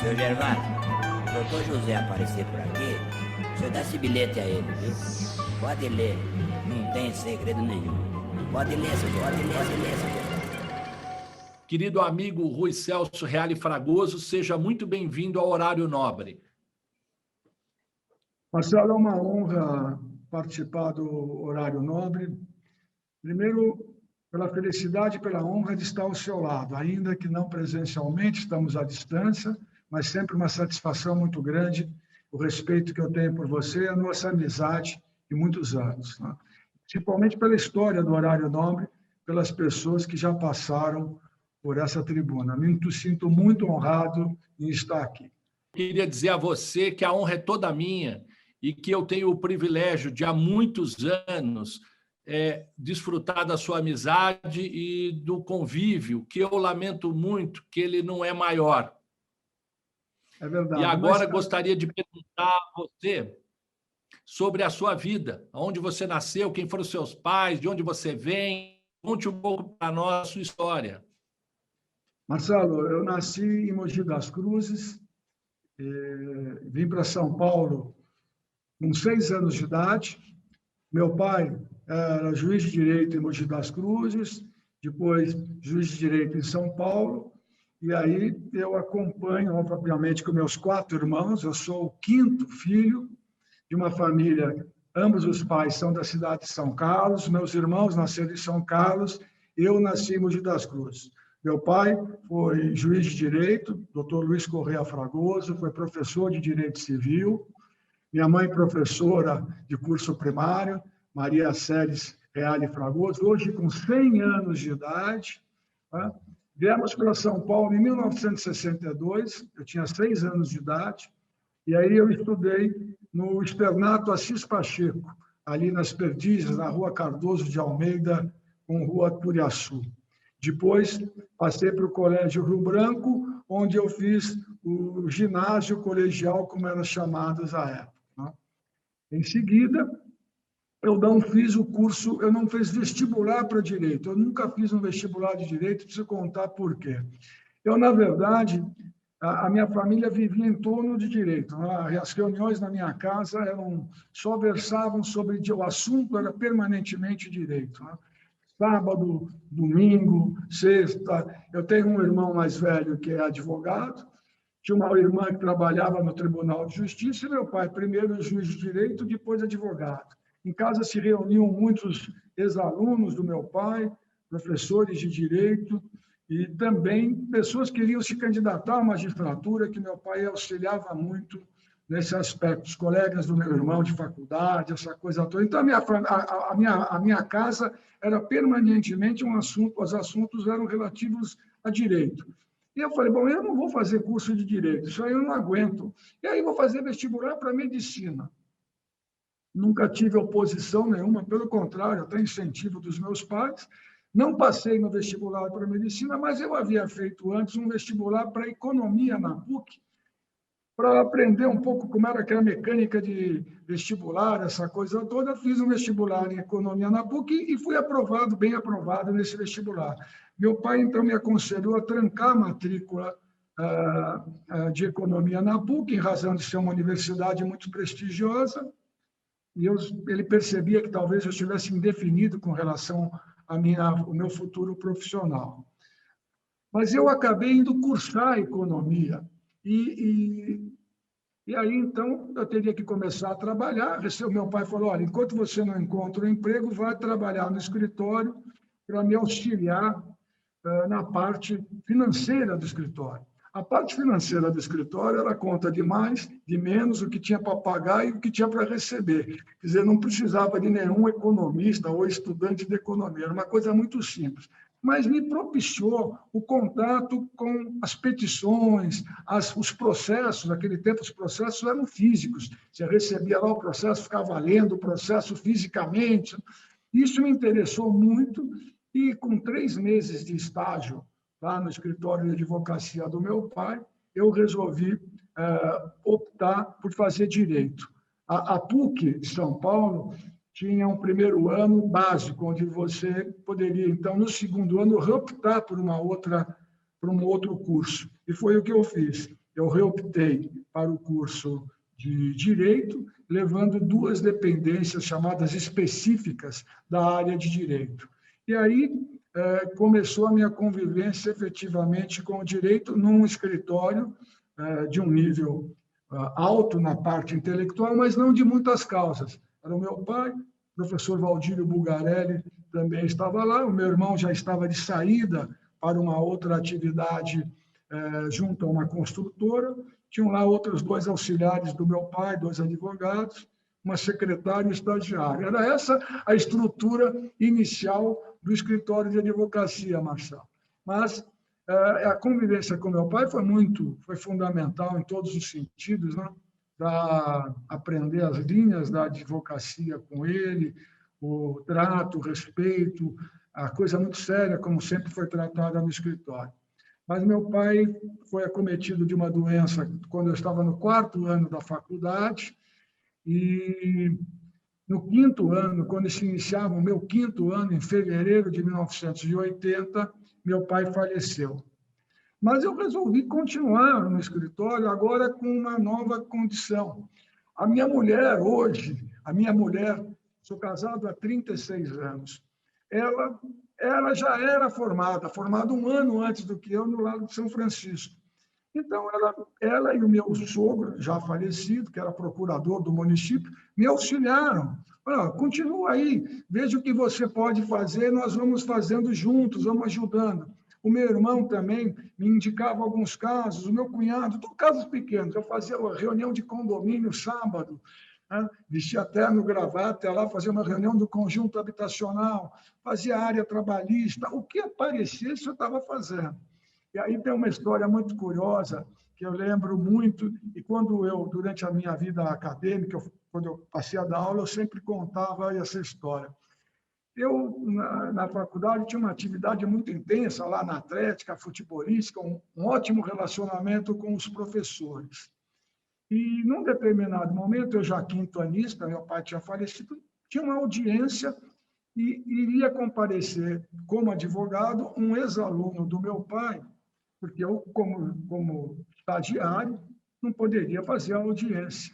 Seu Gervásio, o doutor José aparecer por aqui, o senhor dá esse bilhete a ele, viu? Pode ler, não tem segredo nenhum. Pode ler, senhor, pode ler, senhor. Querido amigo Rui Celso Reale Fragoso, seja muito bem-vindo ao Horário Nobre. Marcelo, é uma honra participar do Horário Nobre. Primeiro, pela felicidade e pela honra de estar ao seu lado, ainda que não presencialmente, estamos à distância, mas sempre uma satisfação muito grande, o respeito que eu tenho por você, a nossa amizade de muitos anos, né? Principalmente pela história do Horário Nobre, pelas pessoas que já passaram por essa tribuna. Me sinto muito honrado em estar aqui. Queria dizer a você que a honra é toda minha e que eu tenho o privilégio de, há muitos anos, desfrutar da sua amizade e do convívio, que eu lamento muito que ele não é maior. É verdade. E agora gostaria de perguntar a você sobre a sua vida, onde você nasceu, quem foram os seus pais, de onde você vem. Conte um pouco para nós a sua história. Marcelo, eu nasci em Mogi das Cruzes, vim para São Paulo com 6 anos de idade. Meu pai era juiz de direito em Mogi das Cruzes, depois juiz de direito em São Paulo, e aí eu acompanho, obviamente, com meus 4 irmãos. Eu sou o 5º filho de uma família, ambos os pais são da cidade de São Carlos, meus irmãos nasceram em São Carlos, eu nasci em Mogi das Cruzes. Meu pai foi juiz de direito, doutor Luiz Correia Fragoso, foi professor de direito civil. Minha mãe, professora de curso primário, Maria Séries Reale Fragoso, hoje com 100 anos de idade. Tá? Viemos para São Paulo em 1962, eu tinha 6 anos de idade, e aí eu estudei no Externato Assis Pacheco, ali nas Perdizes, na Rua Cardoso de Almeida, com Rua Turiaçu. Depois, passei para o Colégio Rio Branco, onde eu fiz o ginásio colegial, como eram chamados à época. Né? Em seguida, eu não fiz o curso, eu não fiz vestibular para Direito. Eu nunca fiz um vestibular de Direito, preciso contar por quê. Eu, na verdade, a minha família vivia em torno de Direito. Né? As reuniões na minha casa só versavam sobre o assunto, era permanentemente Direito. Né? Sábado, domingo, sexta. Eu tenho um irmão mais velho que é advogado, tinha uma irmã que trabalhava no Tribunal de Justiça e meu pai, primeiro juiz de direito, depois advogado. Em casa se reuniam muitos ex-alunos do meu pai, professores de direito e também pessoas que queriam se candidatar à magistratura, que meu pai auxiliava muito nesse aspecto, os colegas do meu irmão de faculdade, essa coisa toda. Então, a minha casa era permanentemente um assunto, os assuntos eram relativos a direito. E eu falei, bom, eu não vou fazer curso de direito, isso aí eu não aguento. E aí vou fazer vestibular para medicina. Nunca tive oposição nenhuma, pelo contrário, até incentivo dos meus pais. Não passei no vestibular para medicina, mas eu havia feito antes um vestibular para economia na PUC, para aprender um pouco como era aquela mecânica de vestibular, essa coisa toda. Fiz um vestibular em economia na PUC e fui aprovado, bem aprovado nesse vestibular. Meu pai, então, me aconselhou a trancar a matrícula de economia na PUC, em razão de ser uma universidade muito prestigiosa, e ele percebia que talvez eu estivesse indefinido com relação ao meu futuro profissional. Mas eu acabei indo cursar economia, e aí, então, eu teria que começar a trabalhar. O meu pai falou, olha, enquanto você não encontra um emprego, vai trabalhar no escritório para me auxiliar na parte financeira do escritório. A parte financeira do escritório era conta de mais, de menos, o que tinha para pagar e o que tinha para receber. Quer dizer, não precisava de nenhum economista ou estudante de economia, era uma coisa muito simples. Mas me propiciou o contato com as petições, os processos. Naquele tempo, os processos eram físicos. Você recebia lá o processo, ficava lendo o processo fisicamente. Isso me interessou muito e, com 3 meses de estágio lá no escritório de advocacia do meu pai, eu resolvi optar por fazer direito. A PUC de São Paulo tinha um primeiro ano básico, onde você poderia, então, no segundo ano, optar por um outro curso. E foi o que eu fiz. eu reoptei para o curso de Direito, levando 2 dependências chamadas específicas da área de Direito. E aí começou a minha convivência efetivamente com o direito num escritório de um nível alto na parte intelectual, mas não de muitas causas. Era o meu pai, o professor Valdírio Bugarelli também estava lá, o meu irmão já estava de saída para uma outra atividade junto a uma construtora, tinham lá outros 2 auxiliares do meu pai, 2 advogados, uma secretária e um estagiário. Era essa a estrutura inicial do escritório de advocacia, Marcelo. Mas a convivência com meu pai foi fundamental em todos os sentidos, né? Para aprender as linhas da advocacia com ele, o trato, o respeito, a coisa muito séria, como sempre foi tratada no escritório. Mas meu pai foi acometido de uma doença quando eu estava no 4º ano da faculdade, e no 5º ano, quando se iniciava o meu 5º ano, em fevereiro de 1980, meu pai faleceu. Mas eu resolvi continuar no escritório, agora com uma nova condição. A minha mulher hoje, sou casado há 36 anos, ela já era formada 1 ano antes do que eu, no Largo de São Francisco. Então, ela e o meu sogro, já falecido, que era procurador do município, me auxiliaram. Falaram, continua aí, veja o que você pode fazer, nós vamos fazendo juntos, vamos ajudando. O meu irmão também me indicava alguns casos, o meu cunhado, casos pequenos. Eu fazia uma reunião de condomínio sábado, né? Vestia terno, gravata, ia lá fazer uma reunião do conjunto habitacional, fazia área trabalhista, o que aparecesse eu estava fazendo. E aí tem uma história muito curiosa, que eu lembro muito, e quando durante a minha vida acadêmica, quando eu passei a dar aula, eu sempre contava essa história. Eu, na faculdade, tinha uma atividade muito intensa lá na atlética, futebolística, um ótimo relacionamento com os professores. E, num determinado momento, eu já quintoanista, meu pai tinha falecido, tinha uma audiência e iria comparecer como advogado um ex-aluno do meu pai, porque eu, como estagiário, não poderia fazer a audiência.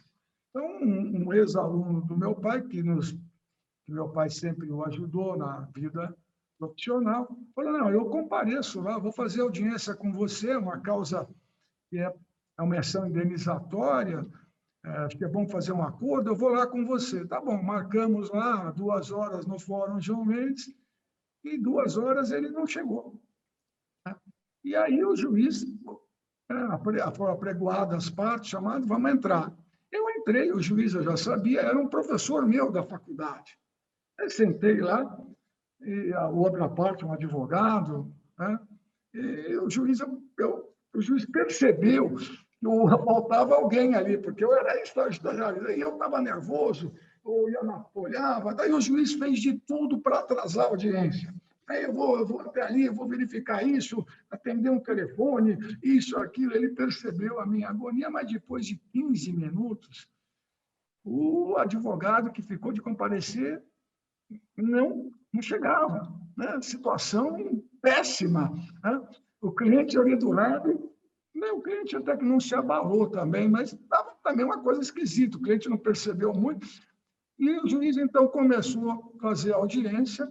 Então, um ex-aluno do meu pai, que meu pai sempre o ajudou na vida profissional, falou, não, eu compareço lá, vou fazer audiência com você, uma causa que é uma ação indenizatória, acho que é bom fazer um acordo, eu vou lá com você. Tá bom, marcamos lá 2 horas no Fórum João Mendes, e 2 horas ele não chegou. E aí o juiz, apregoado as partes, chamado, vamos entrar. Eu entrei, o juiz eu já sabia, era um professor meu da faculdade. Eu sentei lá, e a outra parte, um advogado, né? E o juiz percebeu que faltava alguém ali, porque eu era estagiário, e eu estava nervoso, eu olhava, daí o juiz fez de tudo para atrasar a audiência. Aí eu vou até ali, eu vou verificar isso, atender um telefone, isso, aquilo. Ele percebeu a minha agonia, mas depois de 15 minutos, o advogado que ficou de comparecer não chegava, né? Situação péssima, né? O cliente ali do lado, o cliente até que não se abalou também, mas estava também uma coisa esquisita, o cliente não percebeu muito. E o juiz, então, começou a fazer a audiência.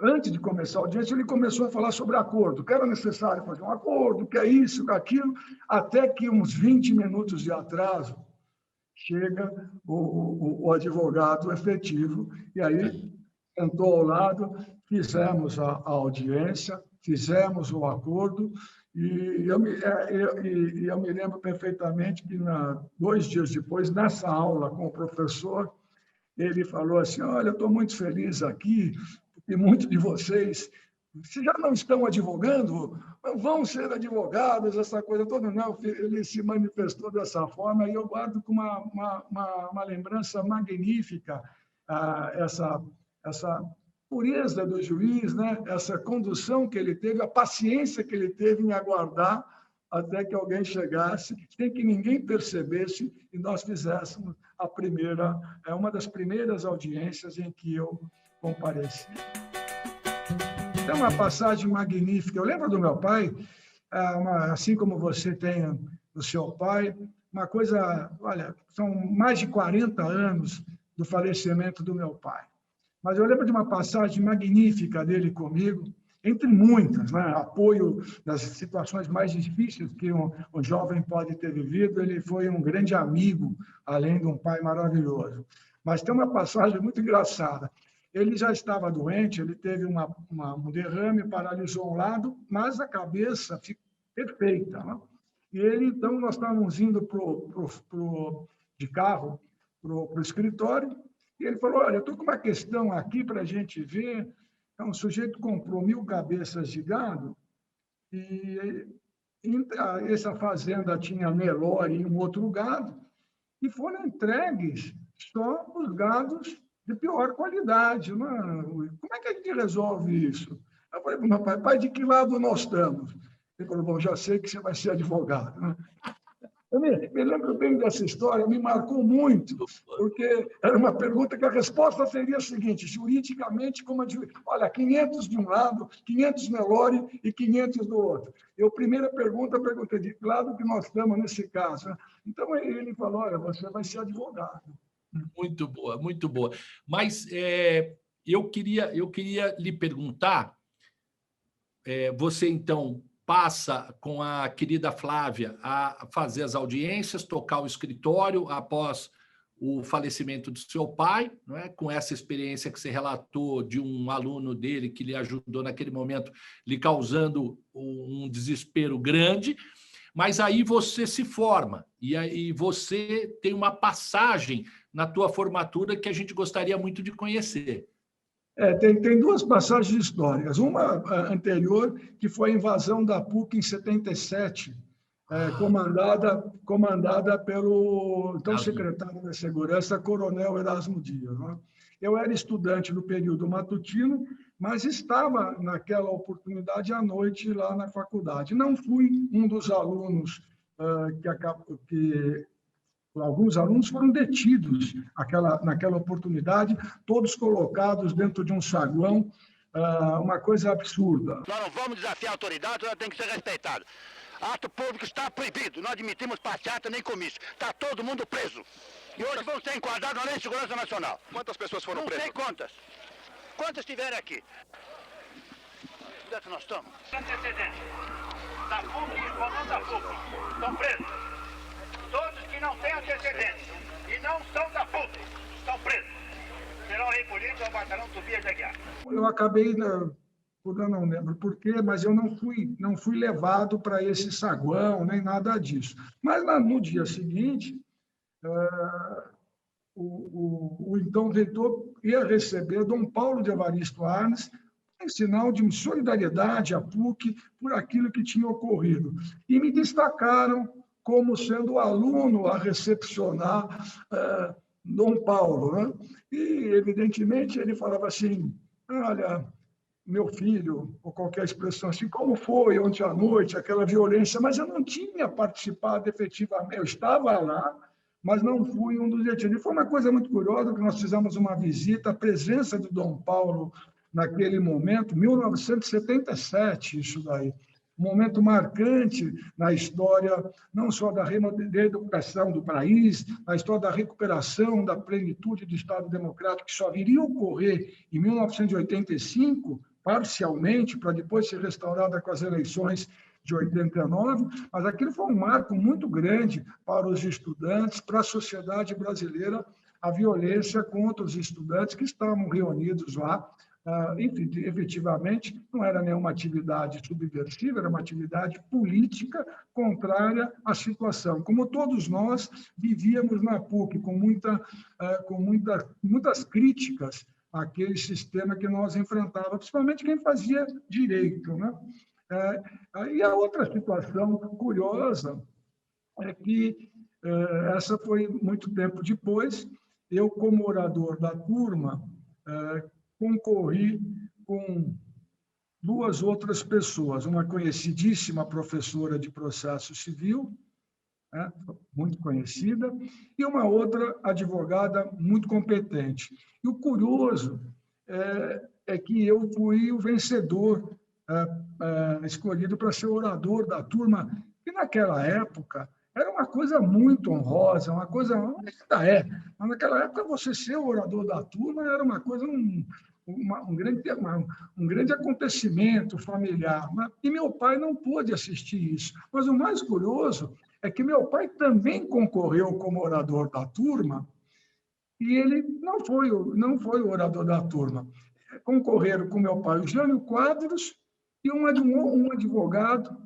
Antes de começar a audiência, ele começou a falar sobre acordo, que era necessário fazer um acordo, que é isso, que é aquilo, até que uns 20 minutos de atraso, chega o advogado efetivo, e aí sentou ao lado, fizemos a audiência, fizemos o acordo, e eu me lembro perfeitamente que 2 dias depois, nessa aula com o professor, ele falou assim, olha, eu estou muito feliz aqui, porque muitos de vocês já não estão advogando, vão ser advogados, essa coisa toda. Não, ele se manifestou dessa forma, e eu guardo com uma lembrança magnífica essa pureza do juiz, né? Essa condução que ele teve, a paciência que ele teve em aguardar até que alguém chegasse, sem que ninguém percebesse, e nós fizéssemos uma das primeiras audiências em que eu compareci. É uma passagem magnífica. Eu lembro do meu pai, assim como você tem o seu pai, uma coisa, olha, são mais de 40 anos do falecimento do meu pai. Mas eu lembro de uma passagem magnífica dele comigo, entre muitas, né? Apoio nas situações mais difíceis que um jovem pode ter vivido. Ele foi um grande amigo, além de um pai maravilhoso. Mas tem uma passagem muito engraçada. Ele já estava doente, ele teve um derrame, paralisou um lado, mas a cabeça ficou perfeita, né? E ele, então, nós estávamos indo de carro para o escritório, e ele falou, olha, eu estou com uma questão aqui para a gente ver. Então, o sujeito comprou 1.000 cabeças de gado, e essa fazenda tinha Nelore e um outro gado, e foram entregues só os gados de pior qualidade. Né? Como é que a gente resolve isso? Eu falei para o meu pai, de que lado nós estamos? Ele falou, bom, já sei que você vai ser advogado. Né? Eu me lembro bem dessa história, me marcou muito, porque era uma pergunta que a resposta seria a seguinte, juridicamente, olha, 500 de um lado, 500 Nelore e 500 do outro. Eu, primeira pergunta, perguntei de que lado que nós estamos nesse caso. Né? Então, ele falou, olha, você vai ser advogado. Muito boa, muito boa. Mas eu queria lhe perguntar, você, então, passa com a querida Flávia a fazer as audiências, tocar o escritório após o falecimento do seu pai, não é? Com essa experiência que você relatou de um aluno dele que lhe ajudou naquele momento, lhe causando um desespero grande, mas aí você se forma e aí você tem uma passagem na tua formatura que a gente gostaria muito de conhecer. Tem duas passagens históricas. Uma anterior, que foi a invasão da PUC em 77, comandada pelo então secretário da Segurança, Coronel Erasmo Dias. Né? Eu era estudante no período matutino, mas estava naquela oportunidade à noite lá na faculdade. Não fui um dos alunos que alguns alunos foram detidos naquela oportunidade, todos colocados dentro de um saguão, uma coisa absurda. Nós não vamos desafiar a autoridade, ela tem que ser respeitada. Ato público está proibido, não admitimos passeata nem comício. Está todo mundo preso. E hoje vão ser enquadrados na Lei de Segurança Nacional. Quantas pessoas foram presas? Não sei quantas. Quantas estiverem aqui? Onde é que nós estamos? Antecedentes. Da PUC e comando da PUC. Estão presos. Todos que não têm antecedentes e não são da PUC estão presos. Serão recolhidos ao batalhão Tobias de Aguiar. Eu acabei, eu não lembro por quê, mas eu não fui levado para esse saguão, nem nada disso. Mas no dia seguinte, o então reitor ia receber Dom Paulo de Evaristo Arnes, em sinal de solidariedade à PUC por aquilo que tinha ocorrido. E me destacaram como sendo o aluno a recepcionar Dom Paulo. Né? E, evidentemente, ele falava assim, olha, meu filho, ou qualquer expressão assim, como foi ontem à noite, aquela violência, mas eu não tinha participado efetivamente, eu estava lá, mas não fui um dos detidos. E foi uma coisa muito curiosa, que nós fizemos uma visita, a presença de Dom Paulo naquele momento, 1977, isso daí, um momento marcante na história, não só da reeducação do país, na história da recuperação da plenitude do Estado Democrático, que só viria a ocorrer em 1985, parcialmente, para depois ser restaurada com as eleições de 89, mas aquilo foi um marco muito grande para os estudantes, para a sociedade brasileira, a violência contra os estudantes que estavam reunidos lá. Enfim, efetivamente, não era nenhuma atividade subversiva, era uma atividade política contrária à situação. Como todos nós vivíamos na PUC, com muitas críticas àquele sistema que nós enfrentávamos, principalmente quem fazia direito. Né? E a outra situação curiosa é que, essa foi muito tempo depois, eu, como orador da turma, concorri com duas outras pessoas, uma conhecidíssima professora de processo civil, muito conhecida, e uma outra advogada muito competente. E o curioso é que eu fui o vencedor escolhido para ser orador da turma, e naquela época era uma coisa muito honrosa, uma coisa, ainda é, mas naquela época você ser o orador da turma era uma coisa, um grande acontecimento familiar. E meu pai não pôde assistir isso. Mas o mais curioso é que meu pai também concorreu como orador da turma, e ele não foi o orador da turma. Concorreram com meu pai o Jânio Quadros e um advogado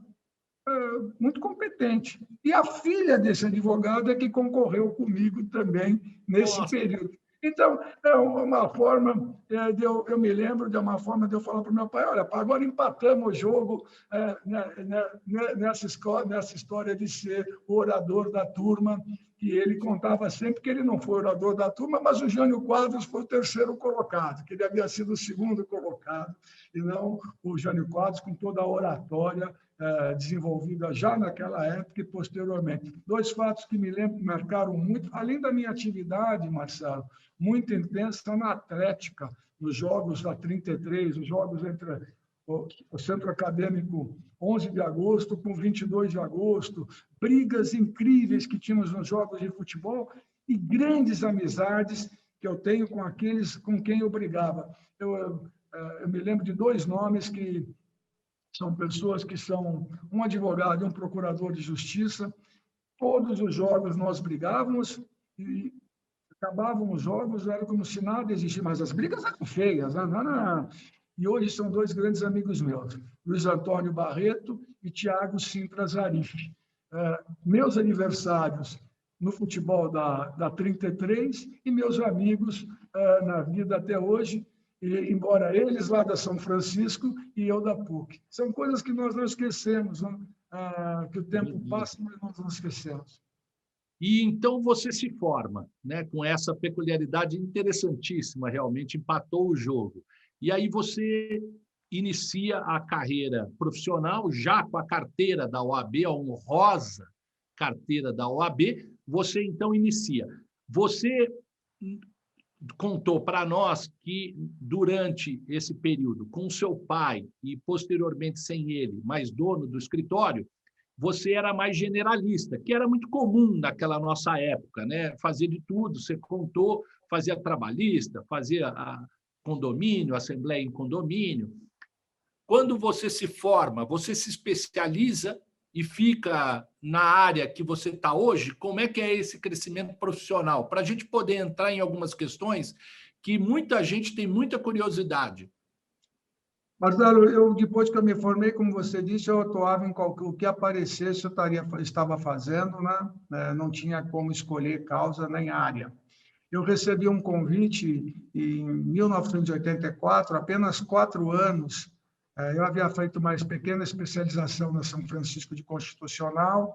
muito competente. E a filha desse advogado é que concorreu comigo também nesse período. Então, é uma forma, eu me lembro de uma forma de eu falar para o meu pai, olha, agora empatamos o jogo nessa história de ser o orador da turma, e ele contava sempre que ele não foi orador da turma, mas o Jânio Quadros foi o terceiro colocado, que ele havia sido o segundo colocado, e não o Jânio Quadros com toda a oratória desenvolvida já naquela época e posteriormente. Dois fatos que me marcaram muito, além da minha atividade, Marcelo, muito intensa na atlética, nos Jogos da 33, os Jogos entre o Centro Acadêmico 11 de agosto com 22 de agosto, brigas incríveis que tínhamos nos jogos de futebol e grandes amizades que eu tenho com aqueles com quem eu brigava. Eu me lembro de dois nomes que são pessoas que são um advogado e um procurador de justiça. Todos os jogos nós brigávamos e acabavam os jogos, era como se nada existisse, mas as brigas eram feias. E hoje são dois grandes amigos meus, Luiz Antônio Barreto e Tiago Sintra Zarif. Meus aniversários no futebol da 33 e meus amigos na vida até hoje, e, embora eles lá da São Francisco e eu da PUC. São coisas que nós não esquecemos, né? Que o tempo passa, mas nós não esquecemos. E então você se forma, né, com essa peculiaridade interessantíssima, realmente empatou o jogo. E aí você inicia a carreira profissional, já com a carteira da OAB, a honrosa carteira da OAB, você então inicia. Você contou para nós que durante esse período, com seu pai e posteriormente sem ele, mais dono do escritório, você era mais generalista, que era muito comum naquela nossa época, né? Fazia de tudo, você contou, fazia trabalhista, fazia condomínio, assembleia em condomínio. Quando você se forma, você se especializa e fica na área que você está hoje, como é que é esse crescimento profissional? Para a gente poder entrar em algumas questões que muita gente tem muita curiosidade. Marcelo, eu, depois que eu me formei, como você disse, eu atuava em o que aparecesse, eu estava fazendo, né? Não tinha como escolher causa nem área. Eu recebi um convite em 1984, apenas 4 anos. Eu havia feito uma pequena especialização na São Francisco de Constitucional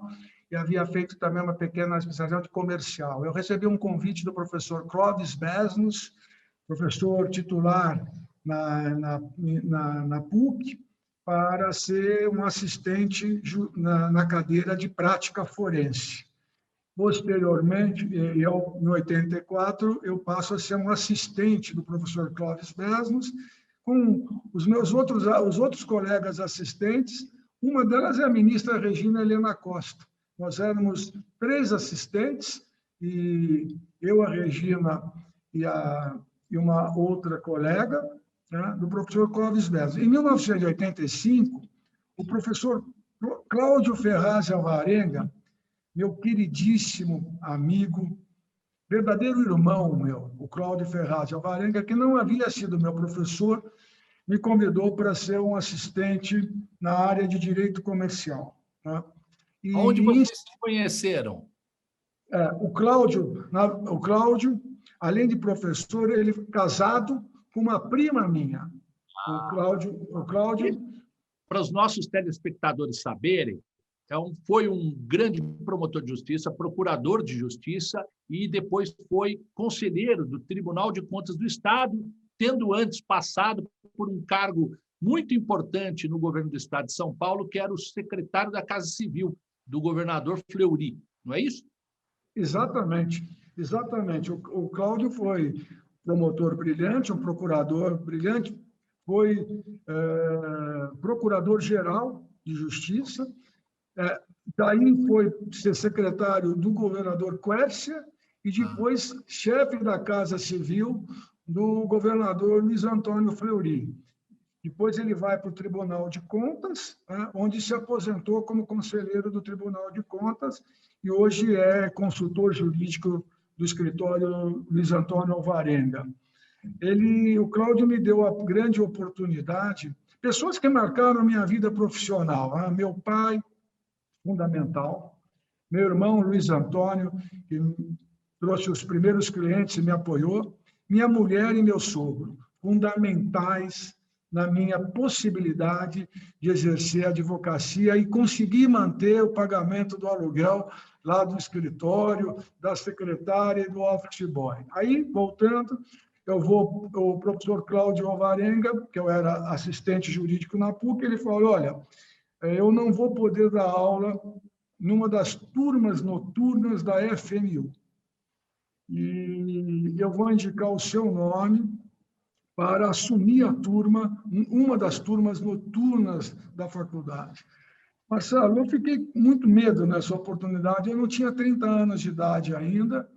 e havia feito também uma pequena especialização de comercial. Eu recebi um convite do professor Clóvis Besnos, professor titular na PUC, para ser um assistente na cadeira de prática forense. Posteriormente, em 84, eu passo a ser um assistente do professor Clóvis Besnos, com os outros colegas assistentes. Uma delas é a ministra Regina Helena Costa. Nós éramos 3 assistentes, e eu, a Regina e uma outra colega, né, do professor Clóvis Besnos. Em 1985, o professor Cláudio Ferraz Alvarenga, meu queridíssimo amigo, verdadeiro irmão meu, o Cláudio Ferraz Alvarenga, que não havia sido meu professor, me convidou para ser um assistente na área de direito comercial. Né? Onde vocês se conheceram? O Cláudio, além de professor, ele casado com uma prima minha. O Cláudio... Para os nossos telespectadores saberem, foi um grande promotor de justiça, procurador de justiça e depois foi conselheiro do Tribunal de Contas do Estado, tendo antes passado por um cargo muito importante no governo do Estado de São Paulo, que era o secretário da Casa Civil, do governador Fleury, não é isso? Exatamente. O Cláudio foi promotor brilhante, um procurador brilhante, foi procurador-geral de Justiça, daí foi ser secretário do governador Quércia e depois chefe da Casa Civil do governador Luiz Antônio Fleury. Depois ele vai para o Tribunal de Contas, onde se aposentou como conselheiro do Tribunal de Contas e hoje é consultor jurídico do escritório Luiz Antônio Alvarenga. O Cláudio me deu a grande oportunidade, pessoas que marcaram a minha vida profissional. Meu pai, fundamental, meu irmão Luiz Antônio, que trouxe os primeiros clientes e me apoiou, minha mulher e meu sogro, fundamentais na minha possibilidade de exercer a advocacia e conseguir manter o pagamento do aluguel lá do escritório, da secretária e do office boy. Aí, voltando, o professor Cláudio Alvarenga, que eu era assistente jurídico na PUC, ele falou, olha, eu não vou poder dar aula numa das turmas noturnas da FMU. E eu vou indicar o seu nome para assumir a turma, uma das turmas noturnas da faculdade. Marcelo, eu fiquei com muito medo nessa oportunidade. Eu não tinha 30 anos de idade ainda,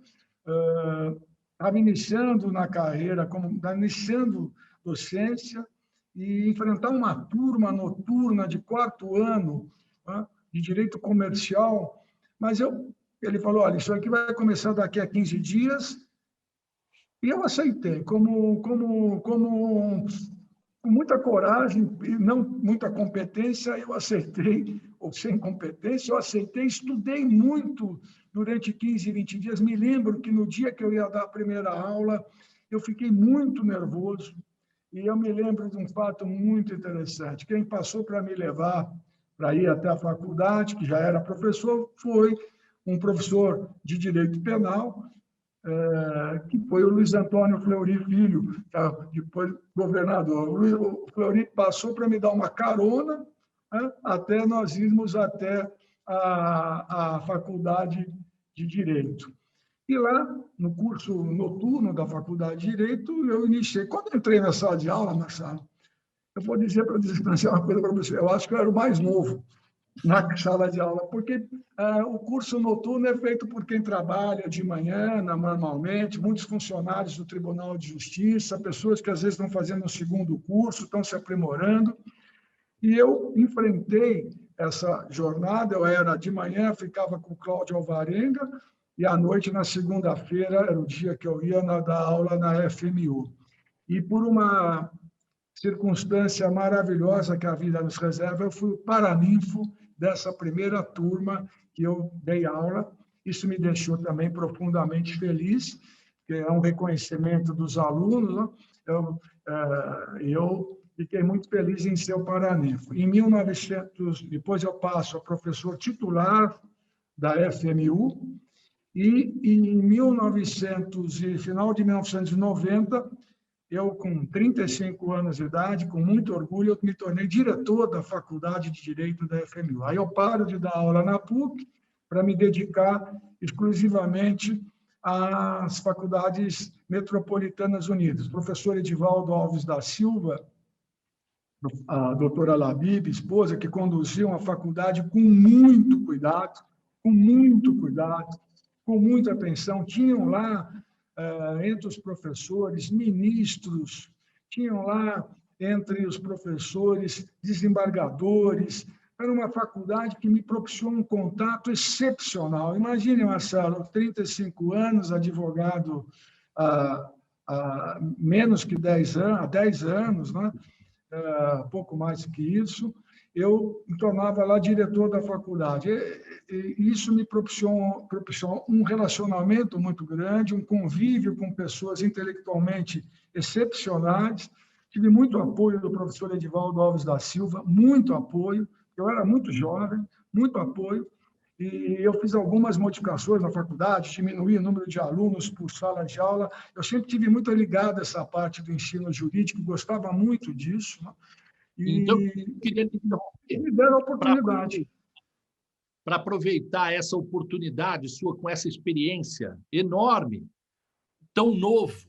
estava iniciando na carreira, iniciando docência, e enfrentar uma turma noturna de 4º ano de direito comercial. Mas ele falou, olha, isso aqui vai começar daqui a 15 dias, e eu aceitei, com muita coragem e não muita competência, eu aceitei, ou sem competência, eu aceitei, estudei muito durante 15, 20 dias. Me lembro que no dia que eu ia dar a primeira aula, eu fiquei muito nervoso, e eu me lembro de um fato muito interessante. Quem passou para me levar para ir até a faculdade, que já era professor, foi um professor de Direito Penal, que foi o Luiz Antônio Fleury Filho, depois governador. O Fleury passou para me dar uma carona, até nós irmos até a faculdade de Direito. E lá, no curso noturno da faculdade de Direito, eu iniciei. Quando eu entrei na sala de aula, Marcelo, eu vou dizer para dizer uma coisa para você, eu acho que eu era o mais novo na sala de aula, porque o curso noturno é feito por quem trabalha de manhã, normalmente, muitos funcionários do Tribunal de Justiça, pessoas que às vezes estão fazendo um segundo curso, estão se aprimorando, e eu enfrentei essa jornada. Eu era de manhã, ficava com o Cláudio Alvarenga, e à noite, na segunda-feira, era o dia que eu ia dar aula na FMU. E por uma circunstância maravilhosa que a vida nos reserva, eu fui o paraninfo dessa primeira turma que eu dei aula. Isso me deixou também profundamente feliz, que é um reconhecimento dos alunos. Eu fiquei muito feliz em ser o paraninfo. Em 1900, depois eu passo a professor titular da FMU, e em final de 1990, eu, com 35 anos de idade, com muito orgulho, eu me tornei diretor da Faculdade de Direito da FMU. Aí eu paro de dar aula na PUC para me dedicar exclusivamente às faculdades metropolitanas unidas. O professor Edivaldo Alves da Silva, a doutora Labib, esposa, que conduziu a faculdade com muito cuidado, com muita atenção. Tinham lá, entre os professores, ministros, tinham lá, entre os professores, desembargadores. Era uma faculdade que me propiciou um contato excepcional. Imagine, Marcelo, 35 anos, advogado há menos que 10 anos, há 10 anos, né? Pouco mais que isso, eu me tornava lá diretor da faculdade. E isso me propiciou um relacionamento muito grande, um convívio com pessoas intelectualmente excepcionais. Tive muito apoio do professor Edivaldo Alves da Silva, muito apoio. Eu era muito jovem, muito apoio. E eu fiz algumas modificações na faculdade, diminuí o número de alunos por sala de aula. Eu sempre tive muito ligado a essa parte do ensino jurídico, gostava muito disso. Né? Então, eu queria te interromper. Me deram a oportunidade. Para aproveitar essa oportunidade sua, com essa experiência enorme, tão novo,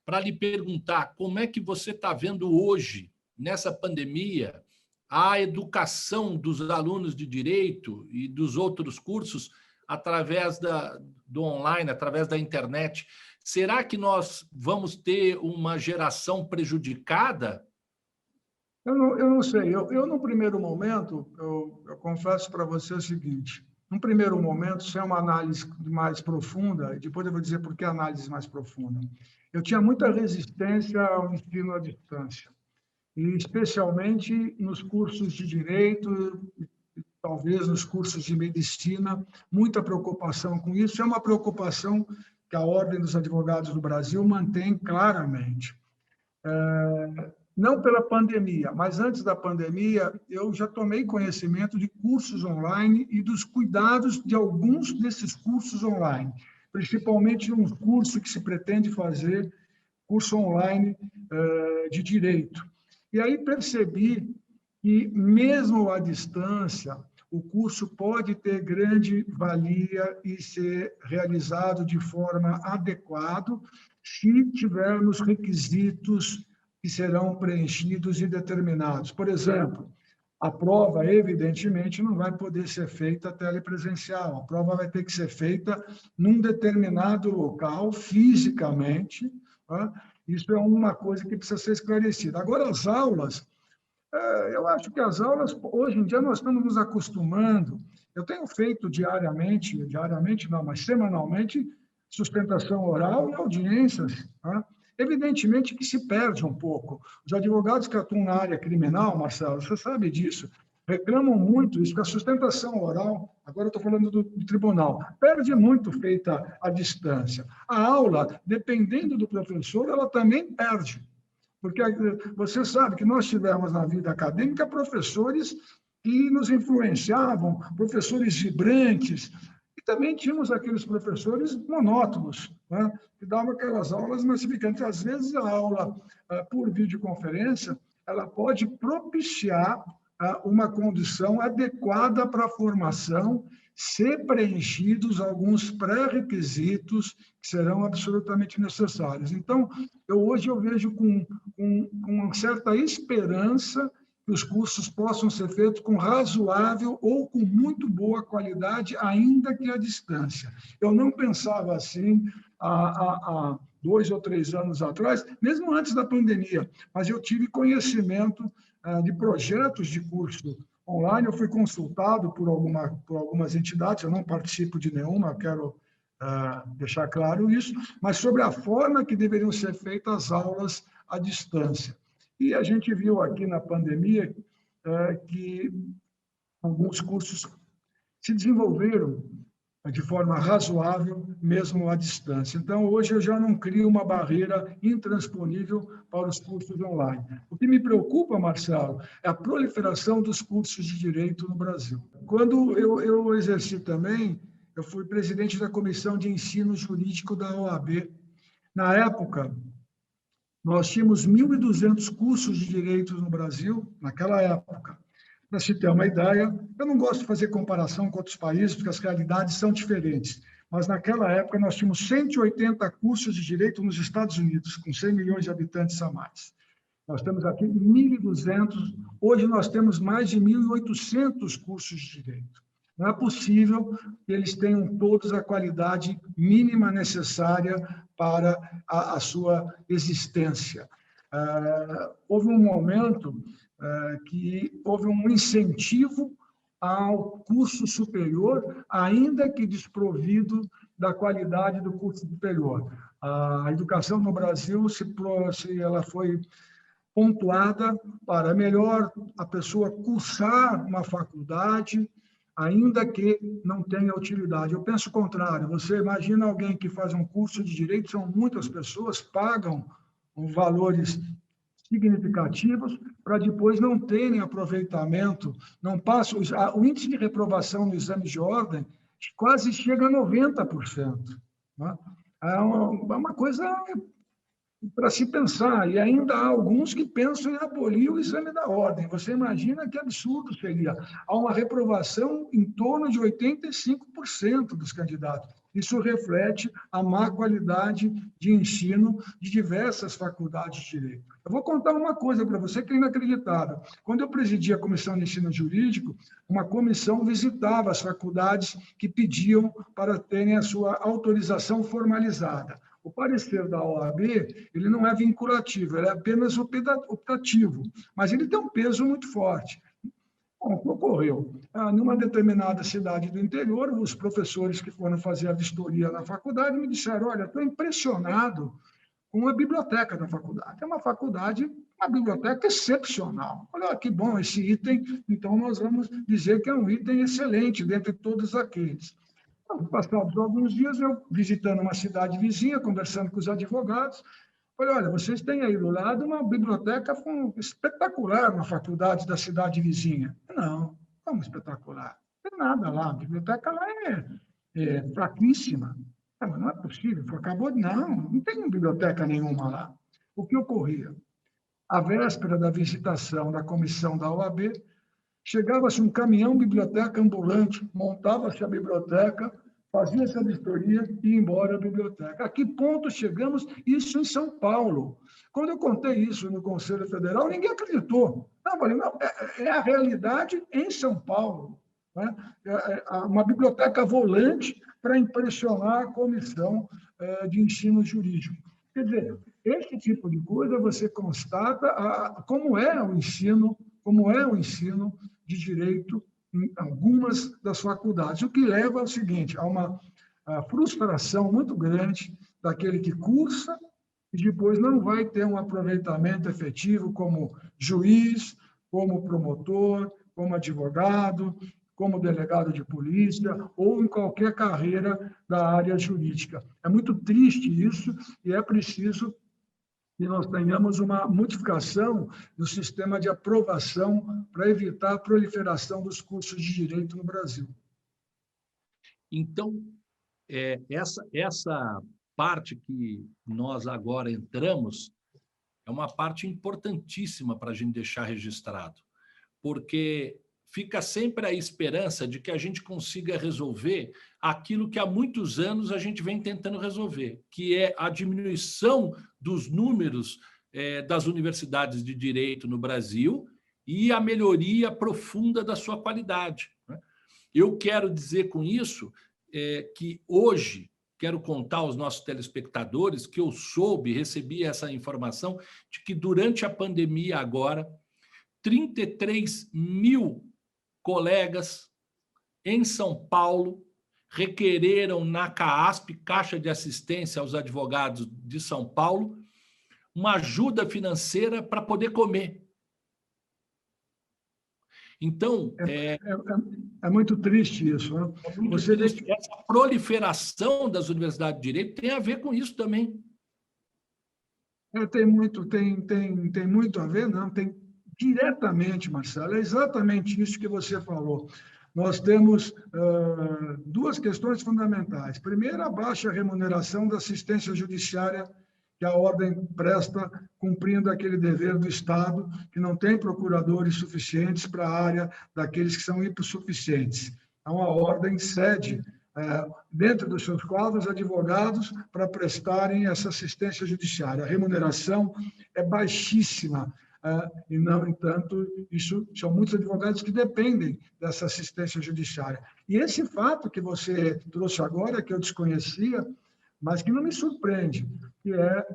para lhe perguntar como é que você está vendo hoje, nessa pandemia, a educação dos alunos de direito e dos outros cursos através do online, através da internet. Será que nós vamos ter uma geração prejudicada? Eu não sei. Eu, no primeiro momento, eu confesso para você o seguinte: num primeiro momento, sem uma análise mais profunda, e depois eu vou dizer por que análise mais profunda, eu tinha muita resistência ao ensino à distância, e especialmente nos cursos de direito, talvez nos cursos de medicina, muita preocupação com isso. É uma preocupação que a Ordem dos Advogados do Brasil mantém claramente. Não pela pandemia, mas antes da pandemia, eu já tomei conhecimento de cursos online e dos cuidados de alguns desses cursos online, principalmente um curso que se pretende fazer, curso online de direito. E aí percebi que, mesmo à distância, o curso pode ter grande valia e ser realizado de forma adequada se tivermos requisitos que serão preenchidos e determinados. Por exemplo, a prova, evidentemente, não vai poder ser feita telepresencial. A prova vai ter que ser feita num determinado local, fisicamente. Tá? Isso é uma coisa que precisa ser esclarecida. Agora, as aulas, eu acho que as aulas, hoje em dia, nós estamos nos acostumando. Eu tenho feito diariamente não, mas semanalmente, sustentação oral e audiências. Tá? Evidentemente que se perde um pouco. Os advogados que atuam na área criminal, Marcelo, você sabe disso, reclamam muito isso, que a sustentação oral, agora eu estou falando do tribunal, perde muito feita à distância. A aula, dependendo do professor, ela também perde. Porque você sabe que nós tivemos na vida acadêmica professores que nos influenciavam, professores vibrantes, e também tínhamos aqueles professores monótonos, né, que davam aquelas aulas massificantes. Às vezes, a aula por videoconferência ela pode propiciar uma condição adequada para a formação, ser preenchidos alguns pré-requisitos que serão absolutamente necessários. Então, hoje eu vejo com uma certa esperança que os cursos possam ser feitos com razoável ou com muito boa qualidade, ainda que à distância. Eu não pensava assim há 2 ou 3 anos atrás, mesmo antes da pandemia, mas eu tive conhecimento de projetos de curso online. Eu fui consultado por algumas entidades, eu não participo de nenhuma, eu quero deixar claro isso, mas sobre a forma que deveriam ser feitas as aulas à distância. E a gente viu aqui na pandemia que alguns cursos se desenvolveram de forma razoável, mesmo à distância. Então, hoje eu já não crio uma barreira intransponível para os cursos online. O que me preocupa, Marcelo, é a proliferação dos cursos de direito no Brasil. Quando eu exerci também, eu fui presidente da Comissão de Ensino Jurídico da OAB. Na época, nós tínhamos 1.200 cursos de direito no Brasil, naquela época. Para se ter uma ideia, eu não gosto de fazer comparação com outros países, porque as realidades são diferentes, mas naquela época nós tínhamos 180 cursos de direito nos Estados Unidos, com 100 milhões de habitantes a mais. Nós temos aqui 1.200, hoje nós temos mais de 1.800 cursos de direito. Não é possível que eles tenham todos a qualidade mínima necessária para a sua existência. Houve um momento que houve um incentivo ao curso superior, ainda que desprovido da qualidade do curso superior. A educação no Brasil ela foi pontuada para melhor a pessoa cursar uma faculdade, ainda que não tenha utilidade. Eu penso o contrário. Você imagina alguém que faz um curso de direito, são muitas pessoas, pagam valores significativos para depois não terem aproveitamento, não passam, o índice de reprovação no exame de ordem quase chega a 90%. Né? É uma coisa para se pensar, e ainda há alguns que pensam em abolir o exame da ordem. Você imagina que absurdo seria. Há uma reprovação em torno de 85% dos candidatos. Isso reflete a má qualidade de ensino de diversas faculdades de direito. Eu vou contar uma coisa para você que é inacreditável. Quando eu presidia a Comissão de Ensino Jurídico, uma comissão visitava as faculdades que pediam para terem a sua autorização formalizada. O parecer da OAB, ele não é vinculativo, ele é apenas optativo, mas ele tem um peso muito forte. Bom, o que ocorreu? Numa determinada cidade do interior, os professores que foram fazer a vistoria na faculdade me disseram, olha, estou impressionado com a biblioteca da faculdade. É uma faculdade, uma biblioteca excepcional. Olha que bom esse item, então nós vamos dizer que é um item excelente dentre todos aqueles. Passados alguns dias, eu visitando uma cidade vizinha, conversando com os advogados, falei, olha, vocês têm aí do lado uma biblioteca espetacular na faculdade da cidade vizinha. Não, como espetacular? Não tem nada lá, a biblioteca lá é fraquíssima. Mas não é possível, acabou de... Não tem biblioteca nenhuma lá. O que ocorria? À véspera da visitação da comissão da OAB, chegava-se um caminhão biblioteca ambulante, montava-se a biblioteca, fazia-se a vistoria e ia embora a biblioteca. A que ponto chegamos? Isso em São Paulo. Quando eu contei isso no Conselho Federal, ninguém acreditou. Não, falei, não, é a realidade em São Paulo. Né? Uma biblioteca volante para impressionar a comissão de ensino jurídico. Quer dizer, esse tipo de coisa você constata como é o ensino de direito em algumas das faculdades, o que leva ao seguinte, a uma frustração muito grande daquele que cursa e depois não vai ter um aproveitamento efetivo como juiz, como promotor, como advogado, como delegado de polícia ou em qualquer carreira da área jurídica. É muito triste isso e é preciso que nós tenhamos uma modificação do sistema de aprovação para evitar a proliferação dos cursos de direito no Brasil. Então, essa parte que nós agora entramos é uma parte importantíssima para a gente deixar registrado, porque fica sempre a esperança de que a gente consiga resolver aquilo que há muitos anos a gente vem tentando resolver, que é a diminuição dos números das universidades de direito no Brasil e a melhoria profunda da sua qualidade. Eu quero dizer com isso que hoje, quero contar aos nossos telespectadores que eu recebi essa informação de que durante a pandemia agora, 33 mil colegas em São Paulo requereram na CAASP, Caixa de Assistência aos Advogados de São Paulo, uma ajuda financeira para poder comer. Então... É muito triste isso. Né? É muito triste. Essa proliferação das universidades de direito tem a ver com isso também. Tem muito a ver, não? Tem diretamente, Marcelo, é exatamente isso que você falou. Nós temos duas questões fundamentais. Primeiro, a baixa remuneração da assistência judiciária que a ordem presta cumprindo aquele dever do Estado, que não tem procuradores suficientes para a área daqueles que são hipossuficientes. Então, a ordem cede, dentro dos seus quadros, advogados para prestarem essa assistência judiciária. A remuneração é baixíssima, e, no entanto, são muitos advogados que dependem dessa assistência judiciária. E esse fato que você trouxe agora, que eu desconhecia, mas que não me surpreende, que é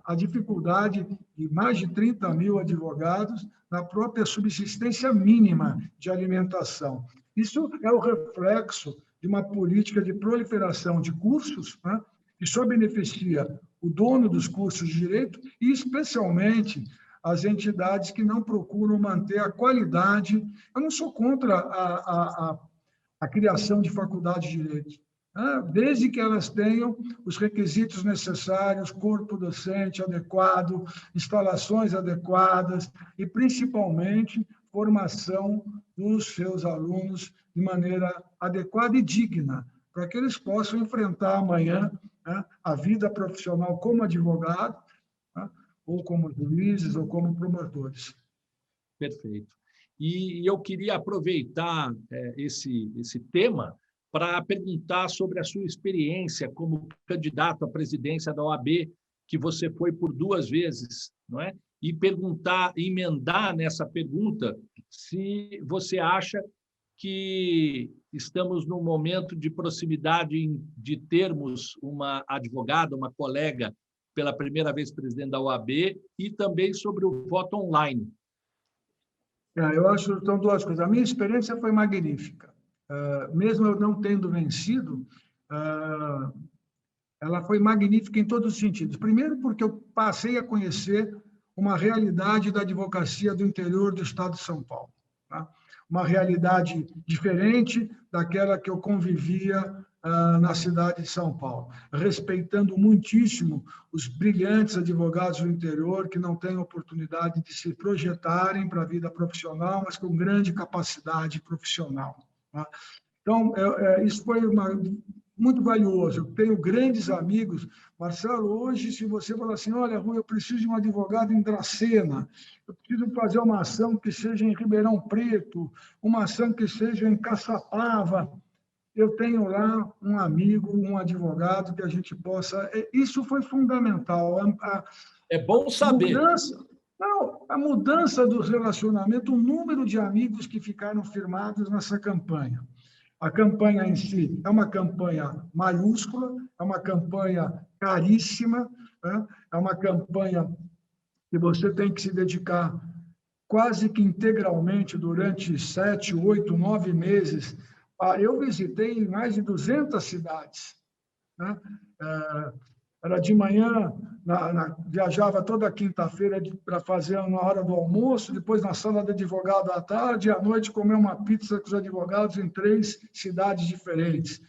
a dificuldade de mais de 30 mil advogados na própria subsistência mínima de alimentação. Isso é o reflexo de uma política de proliferação de cursos, né, que só beneficia o dono dos cursos de direito e, especialmente, as entidades que não procuram manter a qualidade. Eu não sou contra a criação de faculdades de direito, desde que elas tenham os requisitos necessários, corpo docente adequado, instalações adequadas e, principalmente, formação dos seus alunos de maneira adequada e digna, para que eles possam enfrentar amanhã a vida profissional como advogado ou como juízes, ou como promotores. Perfeito. E eu queria aproveitar esse tema para perguntar sobre a sua experiência como candidato à presidência da OAB, que você foi por 2 vezes, não é? E emendar nessa pergunta se você acha que estamos num momento de proximidade de termos uma advogada, uma colega, pela primeira vez presidente da OAB, e também sobre o voto online. Eu acho que são 2 coisas. A minha experiência foi magnífica. Mesmo eu não tendo vencido, ela foi magnífica em todos os sentidos. Primeiro, porque eu passei a conhecer uma realidade da advocacia do interior do estado de São Paulo. Tá? Uma realidade diferente daquela que eu convivia na cidade de São Paulo, respeitando muitíssimo os brilhantes advogados do interior que não têm oportunidade de se projetarem para a vida profissional, mas com grande capacidade profissional. Tá? Então, isso foi muito valioso. Eu tenho grandes amigos. Marcelo, hoje, se você falar assim, olha, Rui, eu preciso de um advogado em Dracena, eu preciso fazer uma ação que seja em Ribeirão Preto, uma ação que seja em Caçapava, eu tenho lá um amigo, um advogado que a gente possa... Isso foi fundamental. É bom saber. A mudança do relacionamento, o número de amigos que ficaram firmados nessa campanha. A campanha em si é uma campanha maiúscula, é uma campanha caríssima, né? É uma campanha que você tem que se dedicar quase que integralmente durante 7, 8, 9 meses. Eu visitei mais de 200 cidades. Né? Era de manhã, viajava toda quinta-feira para fazer na hora do almoço, depois na sala de advogado à tarde, e à noite comer uma pizza com os advogados em 3 cidades diferentes.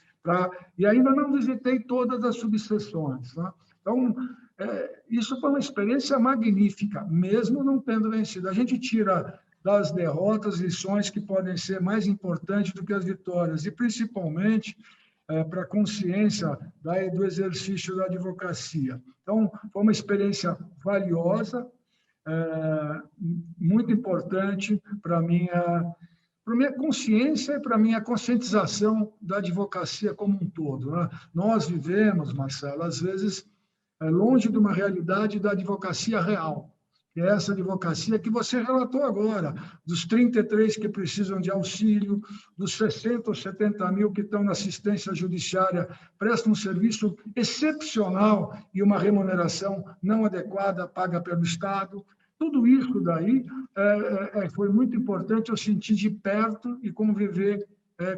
E ainda não visitei todas as subseções. Né? Então, isso foi uma experiência magnífica, mesmo não tendo vencido. A gente tira das derrotas lições que podem ser mais importantes do que as vitórias, e principalmente para a consciência do exercício da advocacia. Então, foi uma experiência valiosa, muito importante para a minha consciência e para a minha conscientização da advocacia como um todo. Né? Nós vivemos, Marcelo, às vezes, longe de uma realidade da advocacia real, que é essa advocacia que você relatou agora, dos 33 que precisam de auxílio, dos 60 ou 70 mil que estão na assistência judiciária, prestam um serviço excepcional e uma remuneração não adequada paga pelo Estado. Tudo isso daí foi muito importante eu sentir de perto e conviver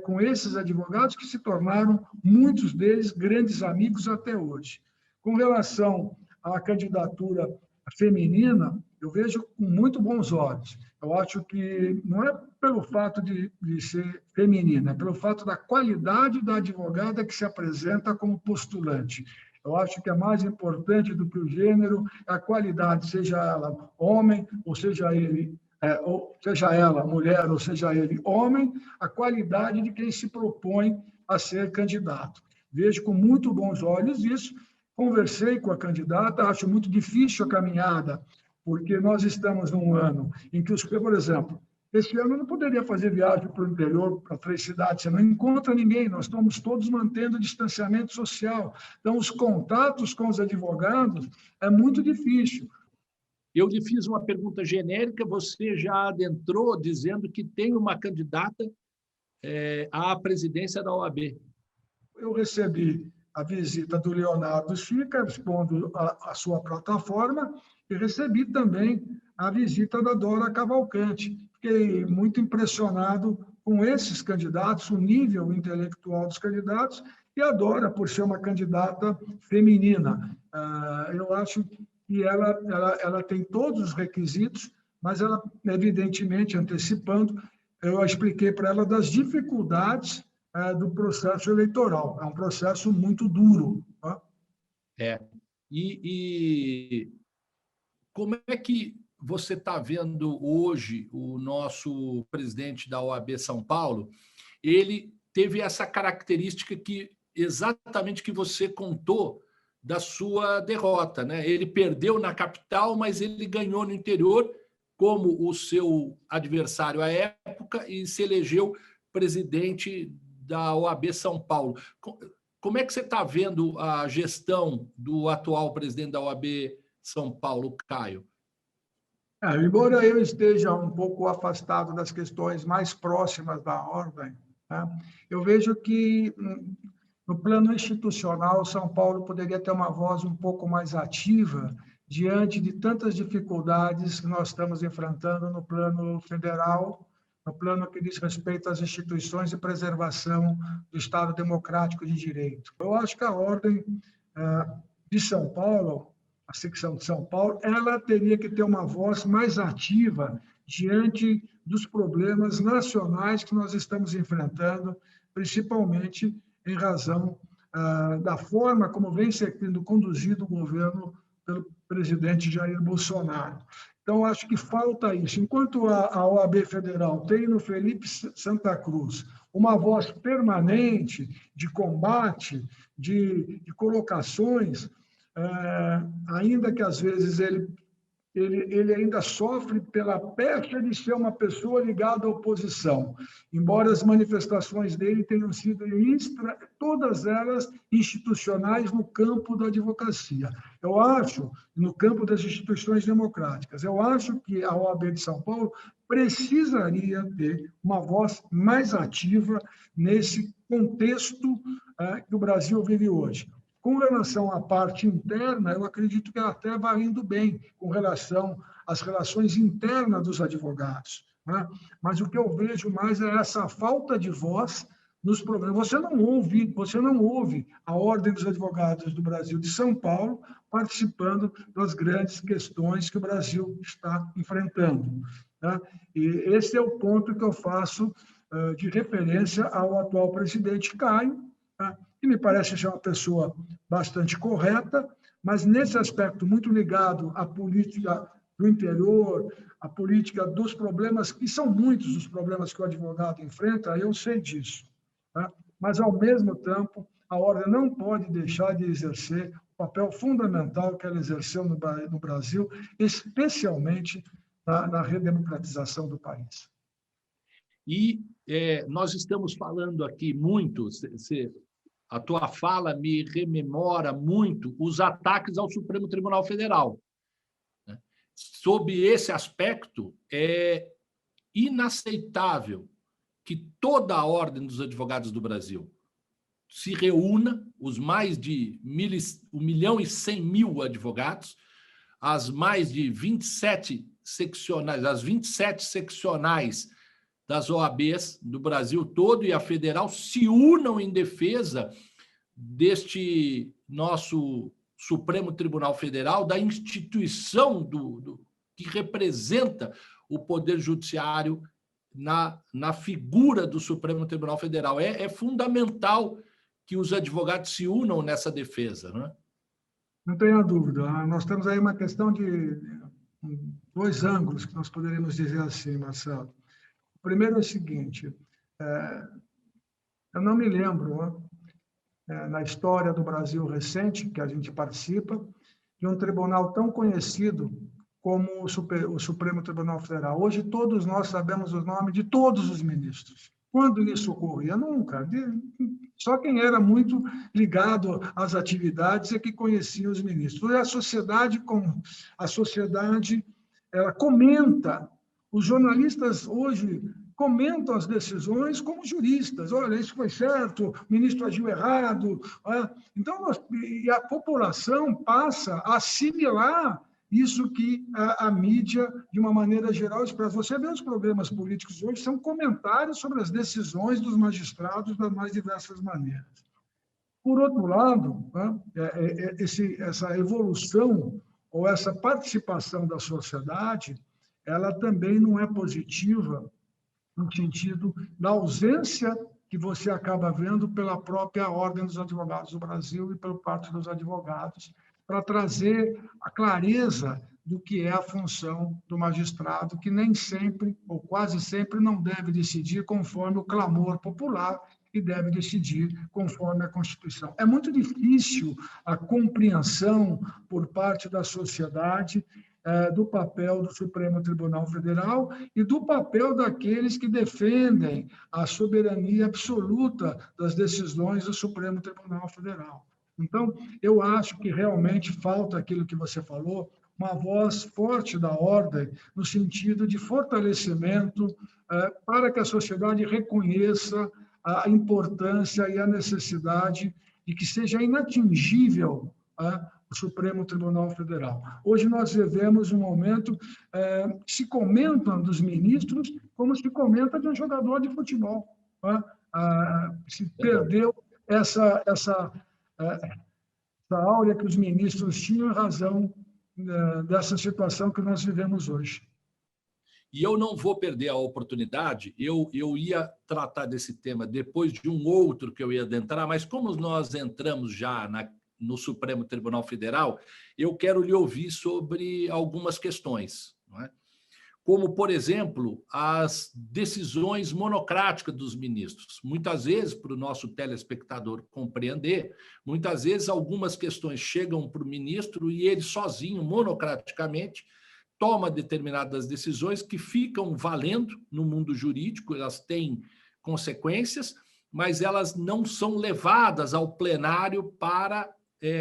com esses advogados que se tornaram, muitos deles, grandes amigos até hoje. Com relação à candidatura feminina, eu vejo com muito bons olhos. Eu acho que não é pelo fato de ser feminina, é pelo fato da qualidade da advogada que se apresenta como postulante. Eu acho que é mais importante do que o gênero a qualidade, seja ela homem, ou seja ela mulher, ou seja ele homem, a qualidade de quem se propõe a ser candidato. Vejo com muito bons olhos isso. Conversei com a candidata, acho muito difícil a caminhada, porque nós estamos num ano em que, por exemplo, esse ano eu não poderia fazer viagem para o interior, para 3 cidades, você não encontra ninguém, nós estamos todos mantendo o distanciamento social. Então, os contatos com os advogados é muito difícil. Eu lhe fiz uma pergunta genérica, você já adentrou dizendo que tem uma candidata à presidência da OAB. Eu recebi a visita do Leonardo Chica, expondo a sua plataforma, e recebi também a visita da Dora Cavalcante. Fiquei muito impressionado com esses candidatos, o nível intelectual dos candidatos, e a Dora, por ser uma candidata feminina. Eu acho que ela tem todos os requisitos, mas ela, evidentemente, antecipando, eu expliquei para ela das dificuldades do processo eleitoral. É um processo muito duro. Tá? E como é que você está vendo hoje o nosso presidente da OAB São Paulo? Ele teve essa característica que exatamente que você contou da sua derrota, né? Ele perdeu na capital, mas ele ganhou no interior, como o seu adversário à época, e se elegeu presidente da OAB São Paulo. Como é que você está vendo a gestão do atual presidente da OAB São Paulo, Caio? Embora eu esteja um pouco afastado das questões mais próximas da ordem, né, eu vejo que, no plano institucional, São Paulo poderia ter uma voz um pouco mais ativa diante de tantas dificuldades que nós estamos enfrentando no plano federal, no plano que diz respeito às instituições de preservação do Estado democrático de direito. Eu acho que a ordem de São Paulo, a secção de São Paulo, ela teria que ter uma voz mais ativa diante dos problemas nacionais que nós estamos enfrentando, principalmente em razão da forma como vem sendo conduzido o governo pelo presidente Jair Bolsonaro. Então, acho que falta isso. Enquanto a OAB Federal tem no Felipe Santa Cruz uma voz permanente de combate, de colocações, ainda que às vezes ele ainda sofre pela pecha de ser uma pessoa ligada à oposição, embora as manifestações dele tenham sido todas elas institucionais no campo da advocacia. Eu acho, no campo das instituições democráticas, eu acho que a OAB de São Paulo precisaria ter uma voz mais ativa nesse contexto que o Brasil vive hoje. Com relação à parte interna, eu acredito que ela até vai indo bem com relação às relações internas dos advogados, né? Mas o que eu vejo mais é essa falta de voz nos problemas. Você não ouve a Ordem dos Advogados do Brasil de São Paulo participando das grandes questões que o Brasil está enfrentando, né? E esse é o ponto que eu faço de referência ao atual presidente Caio, né? Que me parece ser uma pessoa bastante correta, mas nesse aspecto muito ligado à política do interior, à política dos problemas, que são muitos os problemas que o advogado enfrenta, eu sei disso, tá? Mas, ao mesmo tempo, a ordem não pode deixar de exercer o papel fundamental que ela exerceu no Brasil, especialmente na redemocratização do país. E nós estamos falando aqui muito, a tua fala me rememora muito os ataques ao Supremo Tribunal Federal. Sob esse aspecto, é inaceitável que toda a Ordem dos Advogados do Brasil se reúna, os mais de 1.100.000 advogados, as mais de 27 seccionais, as 27 seccionais das OABs do Brasil todo e a federal se unam em defesa deste nosso Supremo Tribunal Federal, da instituição que representa o Poder Judiciário na figura do Supremo Tribunal Federal. É fundamental que os advogados se unam nessa defesa, não é? Não tenha dúvida. Nós temos aí uma questão de dois ângulos que nós poderíamos dizer assim, Marcelo. O primeiro é o seguinte, eu não me lembro, na história do Brasil recente, que a gente participa, de um tribunal tão conhecido como o Supremo Tribunal Federal. Hoje todos nós sabemos os nomes de todos os ministros. Quando isso ocorria? Nunca. Só quem era muito ligado às atividades é que conhecia os ministros. A sociedade ela comenta. Os jornalistas hoje comentam as decisões como juristas. Olha, isso foi certo, o ministro agiu errado. Então, e a população passa a assimilar isso que a mídia, de uma maneira geral, expressa. Você vê os programas políticos hoje, são comentários sobre as decisões dos magistrados das mais diversas maneiras. Por outro lado, essa evolução ou essa participação da sociedade, ela também não é positiva no sentido da ausência que você acaba vendo pela própria Ordem dos Advogados do Brasil e pela parte dos advogados, para trazer a clareza do que é a função do magistrado, que nem sempre, ou quase sempre, não deve decidir conforme o clamor popular, e deve decidir conforme a Constituição. É muito difícil a compreensão por parte da sociedade do papel do Supremo Tribunal Federal e do papel daqueles que defendem a soberania absoluta das decisões do Supremo Tribunal Federal. Então, eu acho que realmente falta aquilo que você falou, uma voz forte da ordem, no sentido de fortalecimento para que a sociedade reconheça a importância e a necessidade de que seja inatingível o Supremo Tribunal Federal. Hoje nós vivemos um momento que se comenta dos ministros como se comenta de um jogador de futebol. Se perdeu essa áurea que os ministros tinham em razão dessa situação que nós vivemos hoje. E eu não vou perder a oportunidade, eu ia tratar desse tema depois de um outro que eu ia adentrar, mas como nós entramos já no Supremo Tribunal Federal, eu quero lhe ouvir sobre algumas questões, não é? Como, por exemplo, as decisões monocráticas dos ministros. Muitas vezes, para o nosso telespectador compreender, muitas vezes algumas questões chegam para o ministro e ele sozinho, monocraticamente, toma determinadas decisões que ficam valendo no mundo jurídico, elas têm consequências, mas elas não são levadas ao plenário para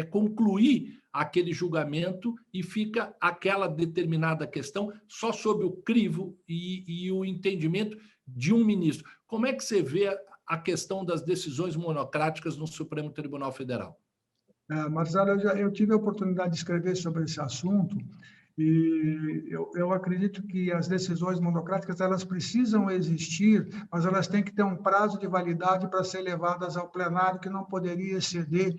concluir aquele julgamento e fica aquela determinada questão só sob o crivo e o entendimento de um ministro. Como é que você vê a questão das decisões monocráticas no Supremo Tribunal Federal? Marcelo, eu tive a oportunidade de escrever sobre esse assunto e eu acredito que as decisões monocráticas elas precisam existir, mas elas têm que ter um prazo de validade para ser levadas ao plenário que não poderia exceder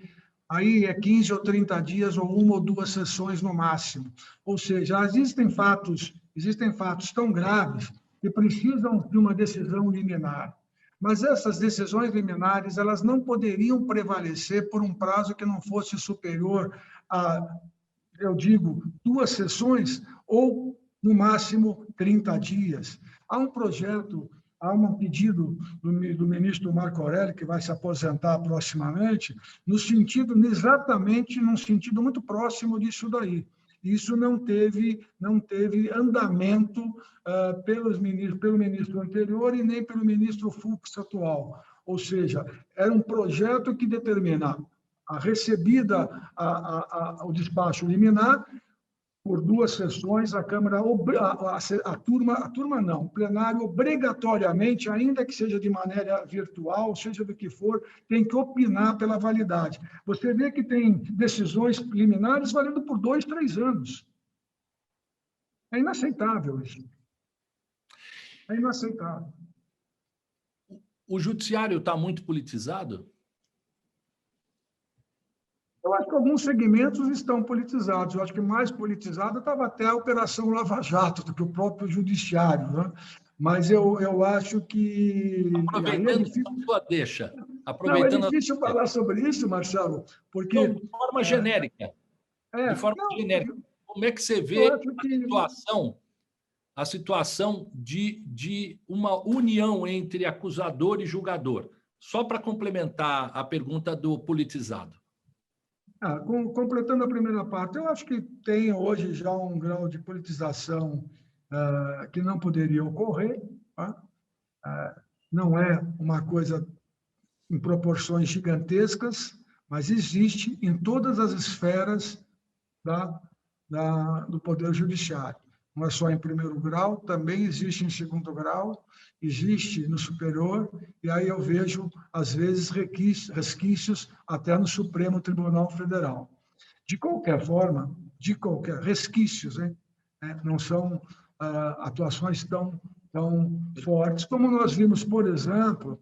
aí 15 ou 30 dias ou 1 ou 2 sessões no máximo. Ou seja, existem fatos tão graves que precisam de uma decisão liminar. Mas essas decisões liminares elas não poderiam prevalecer por um prazo que não fosse superior a, eu digo, 2 sessões ou, no máximo, 30 dias. Há um pedido do ministro Marco Aurélio, que vai se aposentar proximamente, exatamente num sentido muito próximo disso daí. Isso não teve andamento pelo ministro anterior e nem pelo ministro Fux atual. Ou seja, era um projeto que determina a recebida, o despacho liminar, por 2 sessões, a Câmara, o plenário, obrigatoriamente, ainda que seja de maneira virtual, seja do que for, tem que opinar pela validade. Você vê que tem decisões liminares valendo por 2, 3 anos. É inaceitável isso. É inaceitável. O judiciário está muito politizado? Eu acho que alguns segmentos estão politizados. Eu acho que mais politizado estava até a Operação Lava Jato do que o próprio judiciário, né? Mas eu acho que... Aproveitando a sua deixa. É difícil falar sobre isso, Marcelo, porque... De forma genérica. Genérica. Como é que você vê a situação de uma união entre acusador e julgador? Só para complementar a pergunta do politizado. Completando a primeira parte, eu acho que tem hoje já um grau de politização que não poderia ocorrer. Não é uma coisa em proporções gigantescas, mas existe em todas as esferas do Poder Judiciário. Não é só em primeiro grau, também existe em segundo grau, existe no superior, e aí eu vejo, às vezes, resquícios até no Supremo Tribunal Federal. De qualquer forma, resquícios, hein? Não são atuações tão fortes, como nós vimos, por exemplo,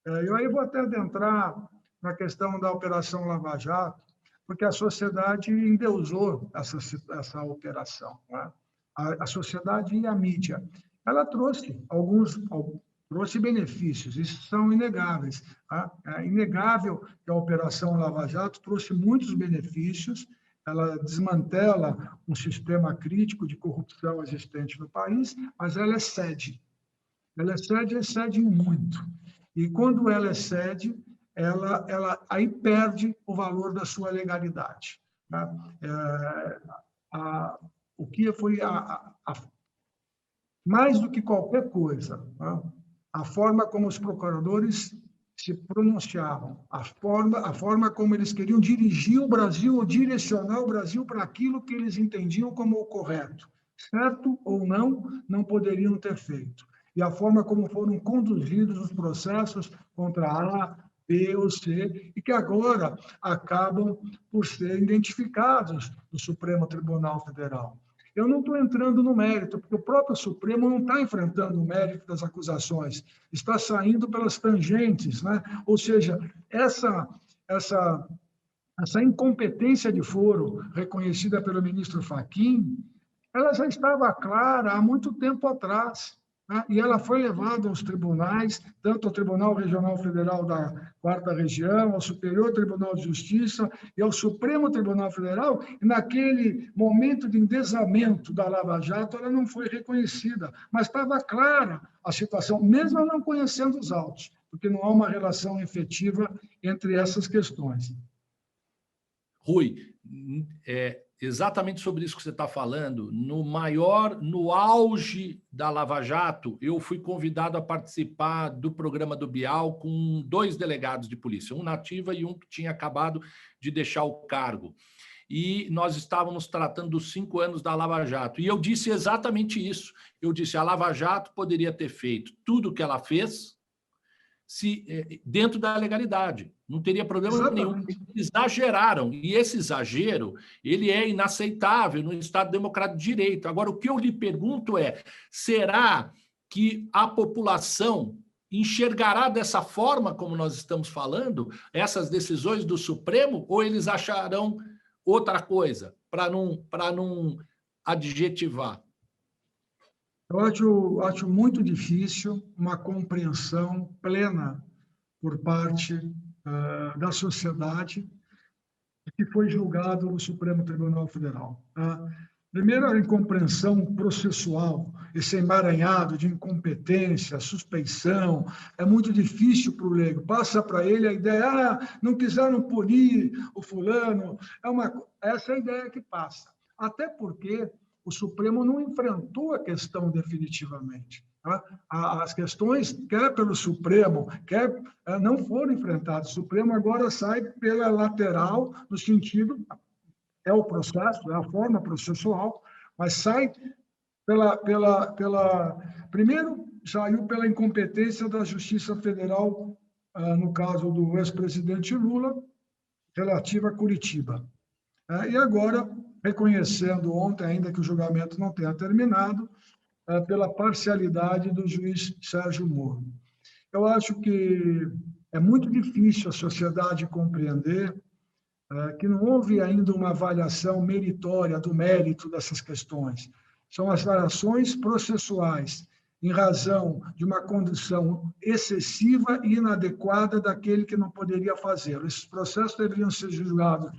eu aí vou até adentrar na questão da Operação Lava Jato, porque a sociedade endeusou essa operação, né? A sociedade e a mídia. Ela trouxe benefícios, isso são inegáveis. É inegável que a Operação Lava Jato trouxe muitos benefícios, ela desmantela um sistema crítico de corrupção existente no país, mas ela excede. Ela excede em muito. E quando ela excede, ela aí perde o valor da sua legalidade. Tá? O que foi mais do que qualquer coisa, tá? A forma como os procuradores se pronunciavam, a forma como eles queriam dirigir o Brasil ou direcionar o Brasil para aquilo que eles entendiam como o correto, certo ou não poderiam ter feito. E a forma como foram conduzidos os processos contra A, B ou C, e que agora acabam por ser identificados no Supremo Tribunal Federal. Eu não estou entrando no mérito, porque o próprio Supremo não está enfrentando o mérito das acusações, está saindo pelas tangentes, né? Ou seja, essa incompetência de foro reconhecida pelo ministro Fachin, ela já estava clara há muito tempo atrás, né? E ela foi levada aos tribunais, tanto ao Tribunal Regional Federal da 4ª Região, ao Superior Tribunal de Justiça e ao Supremo Tribunal Federal, e naquele momento de endesamento da Lava Jato, ela não foi reconhecida, mas estava clara a situação, mesmo não conhecendo os autos, porque não há uma relação efetiva entre essas questões. Rui, exatamente sobre isso que você está falando, no auge da Lava Jato, eu fui convidado a participar do programa do Bial com 2 delegados de polícia, um na ativa e um que tinha acabado de deixar o cargo. E nós estávamos tratando dos 5 anos da Lava Jato. E eu disse exatamente isso. Eu disse, a Lava Jato poderia ter feito tudo o que ela fez dentro da legalidade. Não teria problema nenhum. Eles exageraram. E esse exagero, ele é inaceitável no Estado Democrático de Direito. Agora, o que eu lhe pergunto é, será que a população enxergará dessa forma como nós estamos falando, essas decisões do Supremo, ou eles acharão outra coisa, para não adjetivar? Eu acho muito difícil uma compreensão plena por parte da sociedade que foi julgado no Supremo Tribunal Federal. Primeiro, a incompreensão processual, esse emaranhado de incompetência, suspeição, é muito difícil para o leigo. Passa para ele a ideia, não quiseram punir o fulano, essa é a ideia que passa. Até porque o Supremo não enfrentou a questão definitivamente. As questões, quer pelo Supremo, quer não foram enfrentadas. O Supremo agora sai pela lateral, no sentido, é o processo, é a forma processual, mas sai primeiro, saiu pela incompetência da Justiça Federal, no caso do ex-presidente Lula, relativa a Curitiba. E agora, reconhecendo ontem, ainda que o julgamento não tenha terminado, pela parcialidade do juiz Sérgio Moro. Eu acho que é muito difícil a sociedade compreender que não houve ainda uma avaliação meritória do mérito dessas questões. São as variações processuais, em razão de uma condição excessiva e inadequada daquele que não poderia fazê-lo. Esses processos deveriam ser julgados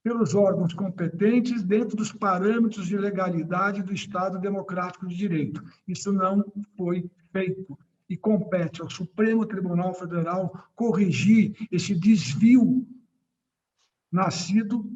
pelos órgãos competentes dentro dos parâmetros de legalidade do Estado Democrático de Direito. Isso não foi feito e compete ao Supremo Tribunal Federal corrigir esse desvio nascido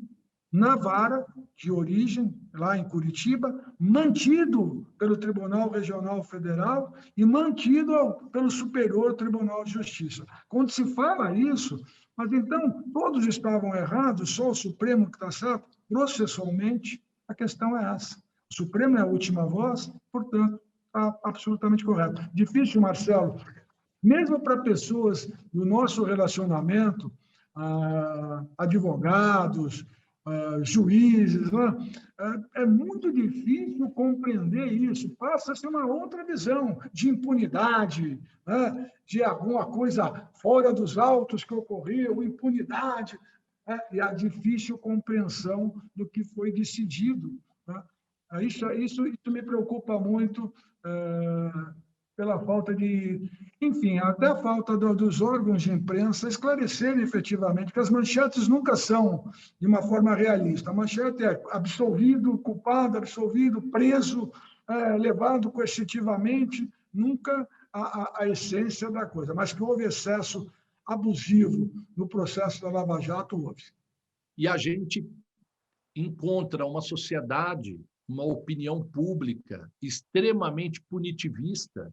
na vara de origem, lá em Curitiba, mantido pelo Tribunal Regional Federal e mantido pelo Superior Tribunal de Justiça. Quando se fala isso, mas então todos estavam errados, só o Supremo que está certo? Processualmente, a questão é essa. O Supremo é a última voz, portanto, está absolutamente correto. Difícil, Marcelo, mesmo para pessoas do nosso relacionamento, advogados, juízes, é muito difícil compreender isso. Passa-se uma outra visão de impunidade, de alguma coisa fora dos autos que ocorreu, impunidade, e a difícil compreensão do que foi decidido. Isso me preocupa muito, pela falta de... Enfim, até a falta dos órgãos de imprensa esclarecerem efetivamente, que as manchetes nunca são de uma forma realista. A manchete é absolvido, culpado, absolvido, preso, levado coercitivamente, nunca a essência da coisa, mas que houve excesso abusivo no processo da Lava Jato, houve. E a gente encontra uma sociedade, uma opinião pública extremamente punitivista,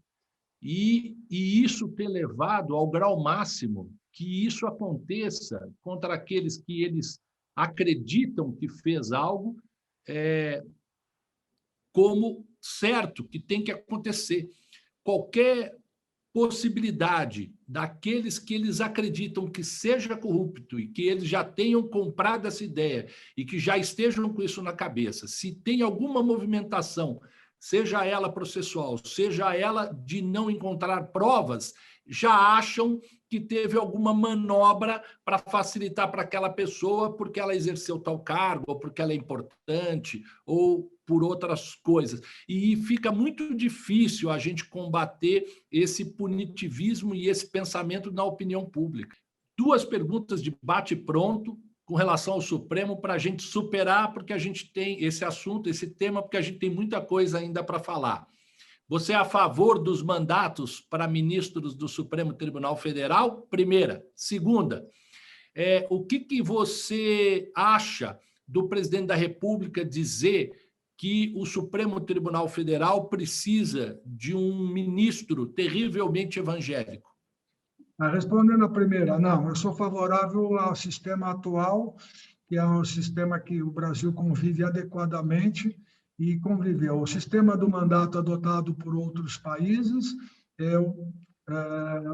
e isso ter levado ao grau máximo que isso aconteça contra aqueles que eles acreditam que fez algo como certo, que tem que acontecer. Qualquer possibilidade daqueles que eles acreditam que seja corrupto e que eles já tenham comprado essa ideia e que já estejam com isso na cabeça, se tem alguma movimentação, seja ela processual, seja ela de não encontrar provas, já acham que teve alguma manobra para facilitar para aquela pessoa porque ela exerceu tal cargo, ou porque ela é importante, ou por outras coisas. E fica muito difícil a gente combater esse punitivismo e esse pensamento na opinião pública. 2 perguntas de bate-pronto com relação ao Supremo para a gente superar, porque a gente tem esse assunto, esse tema, porque a gente tem muita coisa ainda para falar. Você é a favor dos mandatos para ministros do Supremo Tribunal Federal? Primeira. Segunda, o que você acha do presidente da República dizer que o Supremo Tribunal Federal precisa de um ministro terrivelmente evangélico? Respondendo a primeira, não, eu sou favorável ao sistema atual, que é um sistema que o Brasil convive adequadamente e conviveu. O sistema do mandato adotado por outros países, eu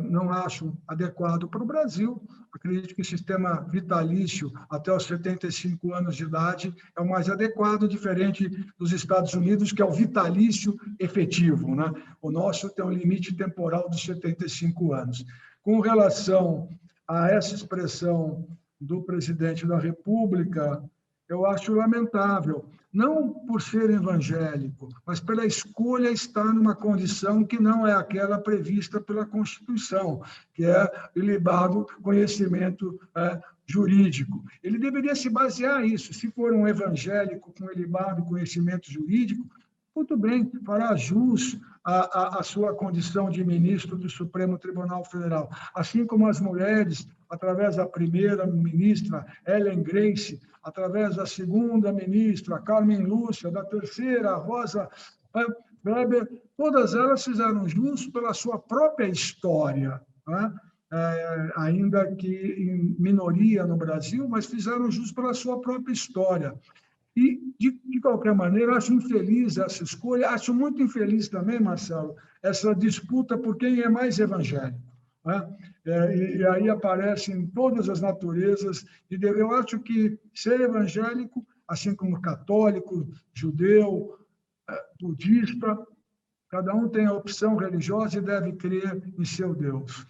não acho adequado para o Brasil. Acredito que o sistema vitalício até os 75 anos de idade é o mais adequado, diferente dos Estados Unidos, que é o vitalício efetivo, né? O nosso tem um limite temporal dos 75 anos. Com relação a essa expressão do presidente da República, eu acho lamentável, não por ser evangélico, mas pela escolha estar numa condição que não é aquela prevista pela Constituição, que é ilibado conhecimento jurídico. Ele deveria se basear nisso. Se for um evangélico com ilibado conhecimento jurídico, muito bem, fará jus à sua condição de ministro do Supremo Tribunal Federal. Assim como as mulheres, através da primeira-ministra Ellen Grace, através da segunda-ministra Carmen Lúcia, da terceira, Rosa Weber, todas elas fizeram jus pela sua própria história, né? Ainda que em minoria no Brasil, mas fizeram jus pela sua própria história. E, de qualquer maneira, acho infeliz essa escolha, acho muito infeliz também, Marcelo, essa disputa por quem é mais evangélico, né? E aí aparecem todas as naturezas, e eu acho que ser evangélico, assim como católico, judeu, budista, cada um tem a opção religiosa e deve crer em seu Deus.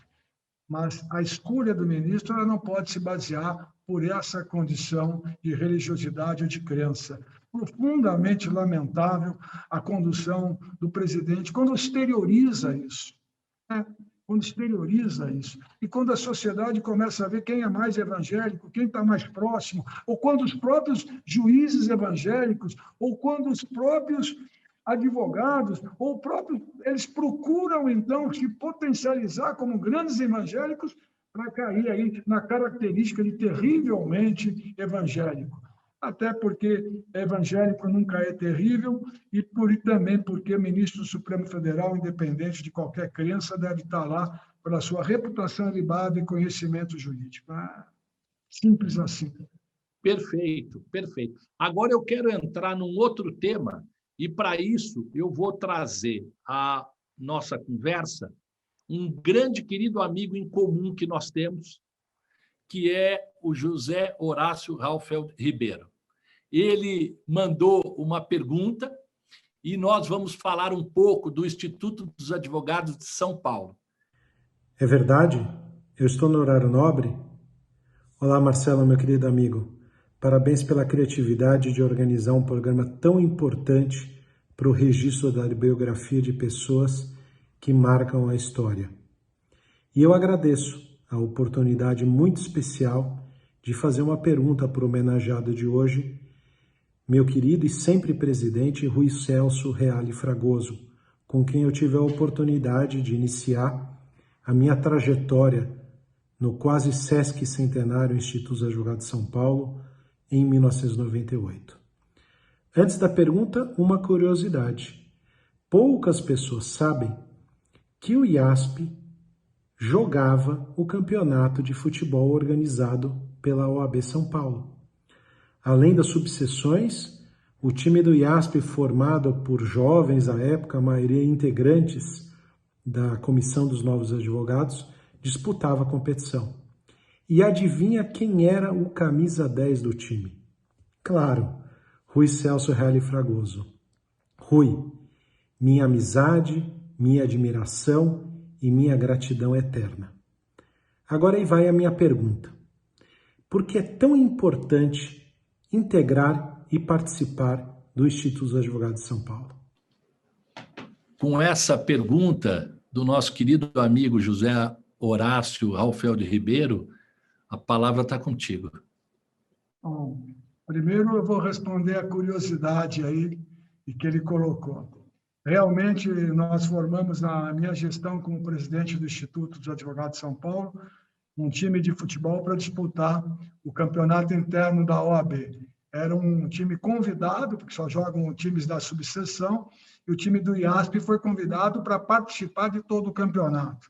Mas a escolha do ministro ela não pode se basear por essa condição de religiosidade ou de crença. Profundamente lamentável a condução do presidente quando exterioriza isso. Quando exterioriza isso. E quando a sociedade começa a ver quem é mais evangélico, quem está mais próximo, ou quando os próprios juízes evangélicos, ou quando os próprios advogados, ou próprios, eles procuram, então, se potencializar como grandes evangélicos para cair aí na característica de terrivelmente evangélico. Até porque evangélico nunca é terrível e também porque o ministro do Supremo Federal, independente de qualquer crença, deve estar lá pela sua reputação ilibada e conhecimento jurídico. Simples assim. Perfeito, perfeito. Agora eu quero entrar num outro tema e, para isso, eu vou trazer à nossa conversa um grande querido amigo em comum que nós temos, que é o José Horácio Raufeld Ribeiro. Ele mandou uma pergunta e nós vamos falar um pouco do Instituto dos Advogados de São Paulo. É verdade? Eu estou no horário nobre? Olá, Marcelo, meu querido amigo. Parabéns pela criatividade de organizar um programa tão importante para o registro da biografia de pessoas que marcam a história. E eu agradeço a oportunidade muito especial de fazer uma pergunta para o homenageado de hoje, meu querido e sempre presidente Rui Celso Reale Fragoso, com quem eu tive a oportunidade de iniciar a minha trajetória no quase Sesc Centenário Instituto dos Advogados de São Paulo, em 1998. Antes da pergunta, uma curiosidade. Poucas pessoas sabem que o IASP jogava o campeonato de futebol organizado pela OAB São Paulo. Além das subseções, o time do IASP, formado por jovens à época, a maioria integrantes da Comissão dos Novos Advogados, disputava a competição. E adivinha quem era o camisa 10 do time? Claro, Rui Celso Reale Fragoso. Rui, minha amizade, minha admiração e minha gratidão eterna. Agora aí vai a minha pergunta. Por que é tão importante integrar e participar do Instituto dos Advogados de São Paulo? Com essa pergunta do nosso querido amigo José Horácio Ralfeld Ribeiro, a palavra está contigo. Bom, primeiro eu vou responder a curiosidade aí que ele colocou. Realmente, nós formamos, na minha gestão como presidente do Instituto dos Advogados de São Paulo, um time de futebol para disputar o campeonato interno da OAB. Era um time convidado, porque só jogam times da subseção, e o time do IASP foi convidado para participar de todo o campeonato.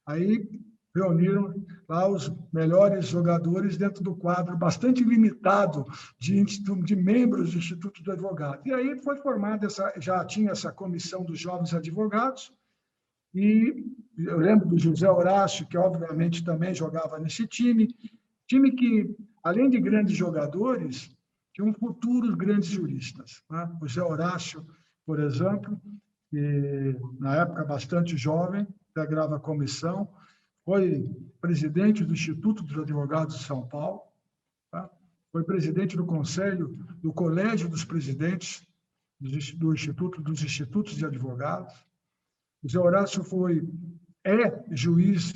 Aí reuniram lá os melhores jogadores dentro do quadro bastante limitado de membros do Instituto do Advogado. E aí foi formada, já tinha essa comissão dos jovens advogados, e eu lembro do José Horácio, que obviamente também jogava nesse time que, além de grandes jogadores, tinham futuros grandes juristas, né? O José Horácio, por exemplo, que na época bastante jovem, integrava a comissão, foi presidente do Instituto dos Advogados de São Paulo, tá? Foi presidente do Conselho, do Colégio dos Presidentes do Instituto, dos Institutos de Advogados. O Zé Horácio é juiz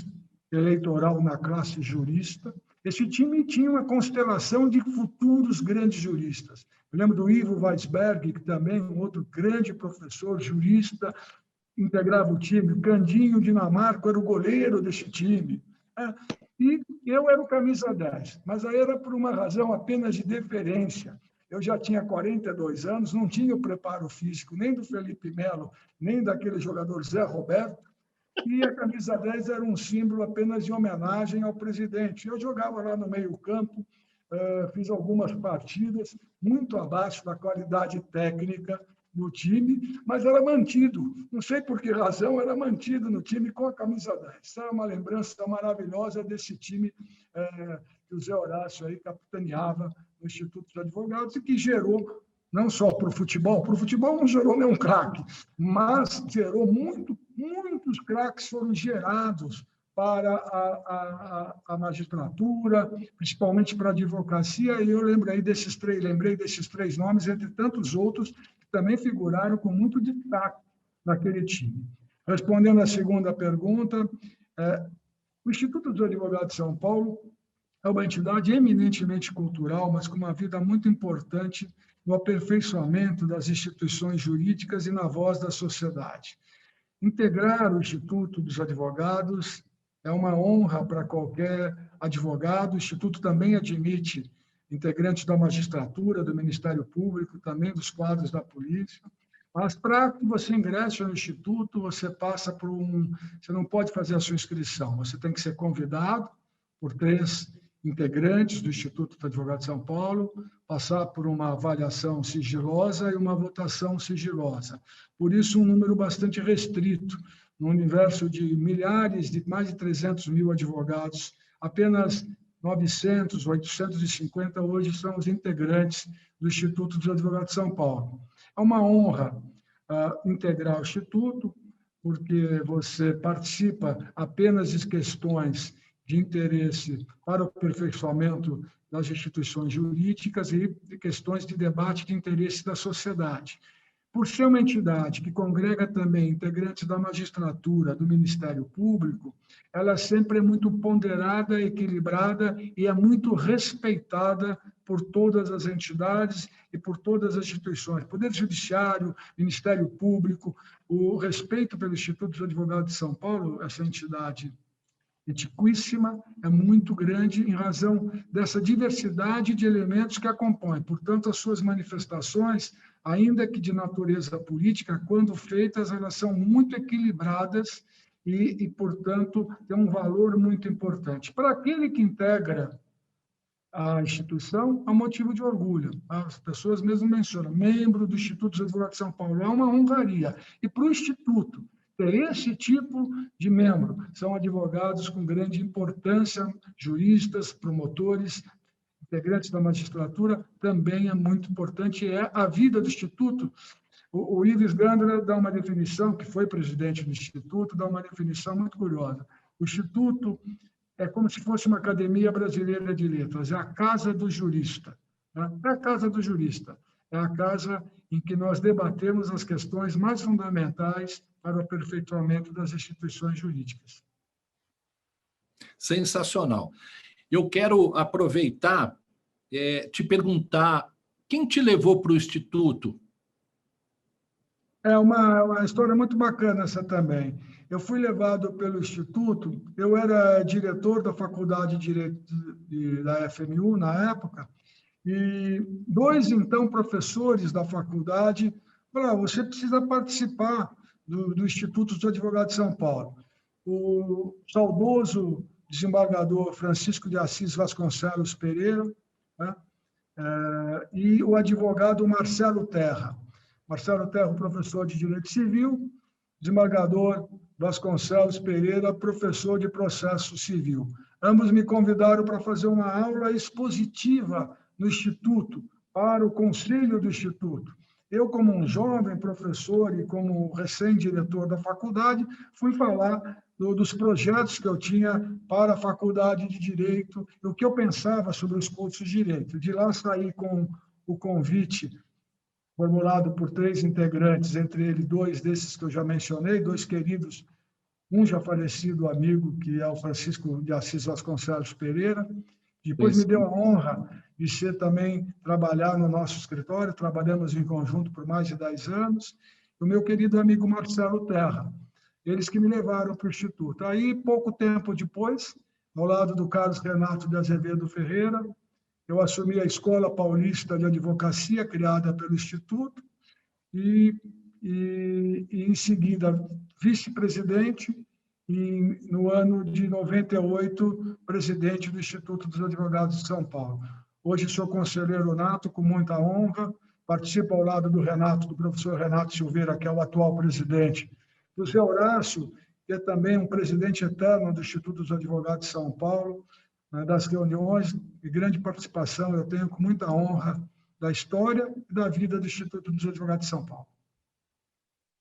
eleitoral na classe jurista. Esse time tinha uma constelação de futuros grandes juristas. Eu lembro do Ivo Weisberg, que também é um outro grande professor jurista, integrava o time. O Candinho Dinamarco era o goleiro desse time. E eu era o camisa 10, mas aí era por uma razão apenas de deferência. Eu já tinha 42 anos, não tinha o preparo físico nem do Felipe Melo, nem daquele jogador Zé Roberto, e a camisa 10 era um símbolo apenas de homenagem ao presidente. Eu jogava lá no meio-campo, fiz algumas partidas muito abaixo da qualidade técnica do time, mas era mantido. Não sei por que razão, era mantido no time com a camisa 10. Isso é uma lembrança maravilhosa desse time que o Zé Horácio aí capitaneava no Instituto dos Advogados e que gerou, não só para o futebol não gerou nenhum craque, mas gerou muitos craques foram gerados para a magistratura, principalmente para a advocacia, e eu lembrei desses três nomes, entre tantos outros, que também figuraram com muito destaque naquele time. Respondendo à segunda pergunta, o Instituto dos Advogados de São Paulo é uma entidade eminentemente cultural, mas com uma vida muito importante no aperfeiçoamento das instituições jurídicas e na voz da sociedade. Integrar o Instituto dos Advogados é uma honra para qualquer advogado. O Instituto também admite integrantes da magistratura, do Ministério Público, também dos quadros da polícia. Mas para que você ingresse no Instituto, você passa por você não pode fazer a sua inscrição, você tem que ser convidado por 3 integrantes do Instituto dos Advogados de São Paulo, passar por uma avaliação sigilosa e uma votação sigilosa. Por isso, um número bastante restrito. No universo de milhares, de mais de 300 mil advogados, apenas 900, 850 hoje são os integrantes do Instituto dos Advogados de São Paulo. É uma honra integrar o Instituto, porque você participa apenas de questões de interesse para o aperfeiçoamento das instituições jurídicas e de questões de debate de interesse da sociedade. Por ser uma entidade que congrega também integrantes da magistratura, do Ministério Público, ela sempre é muito ponderada, equilibrada e é muito respeitada por todas as entidades e por todas as instituições, Poder Judiciário, Ministério Público, o respeito pelo Instituto dos Advogados de São Paulo, essa entidade antiquíssima, é muito grande em razão dessa diversidade de elementos que a compõem. Portanto, as suas manifestações, ainda que de natureza política, quando feitas, elas são muito equilibradas e portanto, têm um valor muito importante. Para aquele que integra a instituição, há motivo de orgulho. As pessoas mesmo mencionam, membro do Instituto dos Advogados de São Paulo, é uma honraria. E para o Instituto ter esse tipo de membro, são advogados com grande importância, juristas, promotores, integrantes da magistratura, também é muito importante, é a vida do Instituto. O Ives Gandra dá uma definição, que foi presidente do Instituto, dá uma definição muito curiosa. O Instituto é como se fosse uma academia brasileira de letras, é a casa do jurista. Né? É a casa do jurista, é a casa em que nós debatemos as questões mais fundamentais para o aperfeiçoamento das instituições jurídicas. Sensacional. Eu quero aproveitar, te perguntar, quem te levou para o Instituto? É uma história muito bacana essa também. Eu fui levado pelo Instituto, eu era diretor da Faculdade de Direito da FMU na época, e dois, então, professores da faculdade falaram, você precisa participar do Instituto dos Advogados de São Paulo. O saudoso desembargador Francisco de Assis Vasconcelos Pereira, né? E o advogado Marcelo Terra. Marcelo Terra, professor de Direito Civil, desembargador Vasconcelos Pereira, professor de Processo Civil. Ambos me convidaram para fazer uma aula expositiva no Instituto, para o Conselho do Instituto. Eu, como um jovem professor e como recém-diretor da faculdade, fui falar dos projetos que eu tinha para a Faculdade de Direito, o que eu pensava sobre os cursos de Direito. De lá saí com o convite formulado por 3 integrantes, entre eles 2 desses que eu já mencionei, 2 queridos, um já falecido amigo, que é o Francisco de Assis Vasconcelos Pereira. Depois me deu a honra de ser também, trabalhar no nosso escritório, trabalhamos em conjunto por mais de 10 anos, o meu querido amigo Marcelo Terra, eles que me levaram para o Instituto. Aí, pouco tempo depois, ao lado do Carlos Renato de Azevedo Ferreira, eu assumi a Escola Paulista de Advocacia, criada pelo Instituto, e em seguida, vice-presidente, e no ano de 98, presidente do Instituto dos Advogados de São Paulo. Hoje sou conselheiro nato, com muita honra, participo ao lado do Renato, do professor Renato Silveira, que é o atual presidente, do Zé Horácio, que é também um presidente eterno do Instituto dos Advogados de São Paulo, das reuniões, e grande participação eu tenho com muita honra da história e da vida do Instituto dos Advogados de São Paulo.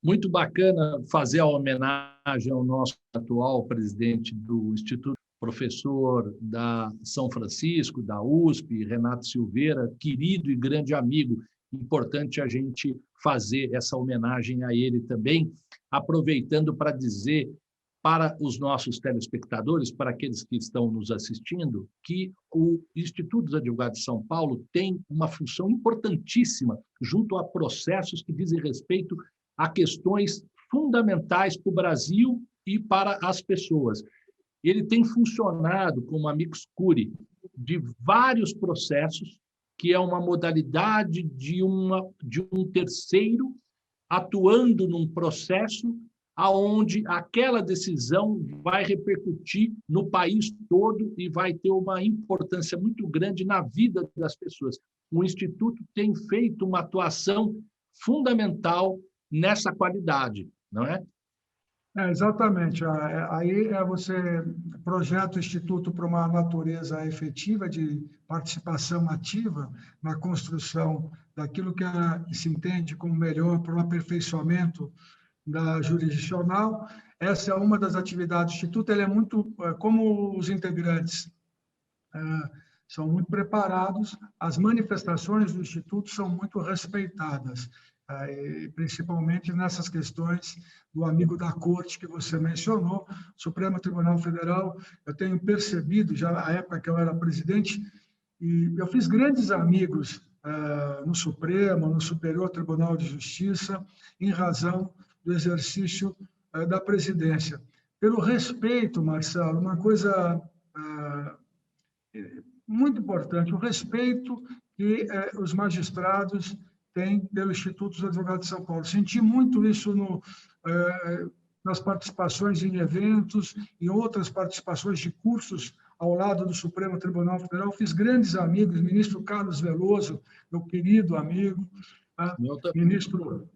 Muito bacana fazer a homenagem ao nosso atual presidente do Instituto, professor da São Francisco, da USP, Renato Silveira, querido e grande amigo. Importante a gente fazer essa homenagem a ele também, aproveitando para dizer para os nossos telespectadores, para aqueles que estão nos assistindo, que o Instituto dos Advogados de São Paulo tem uma função importantíssima junto a processos que dizem respeito a questões fundamentais para o Brasil e para as pessoas. Ele tem funcionado como amicus curiae de vários processos, que é uma modalidade de um terceiro atuando num processo aonde aquela decisão vai repercutir no país todo e vai ter uma importância muito grande na vida das pessoas. O Instituto tem feito uma atuação fundamental nessa qualidade, não é? Exatamente. Aí você projeta o Instituto para uma natureza efetiva de participação ativa na construção daquilo que se entende como melhor para o aperfeiçoamento da jurisdicional. Essa é uma das atividades do Instituto. Ele é muito, como os integrantes são muito preparados, as manifestações do Instituto são muito respeitadas, principalmente nessas questões do amigo da corte que você mencionou, Supremo Tribunal Federal. Eu tenho percebido, já na época que eu era presidente, E eu fiz grandes amigos no Supremo, no Superior Tribunal de Justiça, em razão do exercício da presidência. Pelo respeito, Marcelo, uma coisa muito importante, o respeito que os magistrados têm pelo Instituto dos Advogados de São Paulo. Senti muito isso nas participações em eventos e outras participações de cursos ao lado do Supremo Tribunal Federal. Fiz grandes amigos, ministro Carlos Veloso, meu querido amigo, ministro...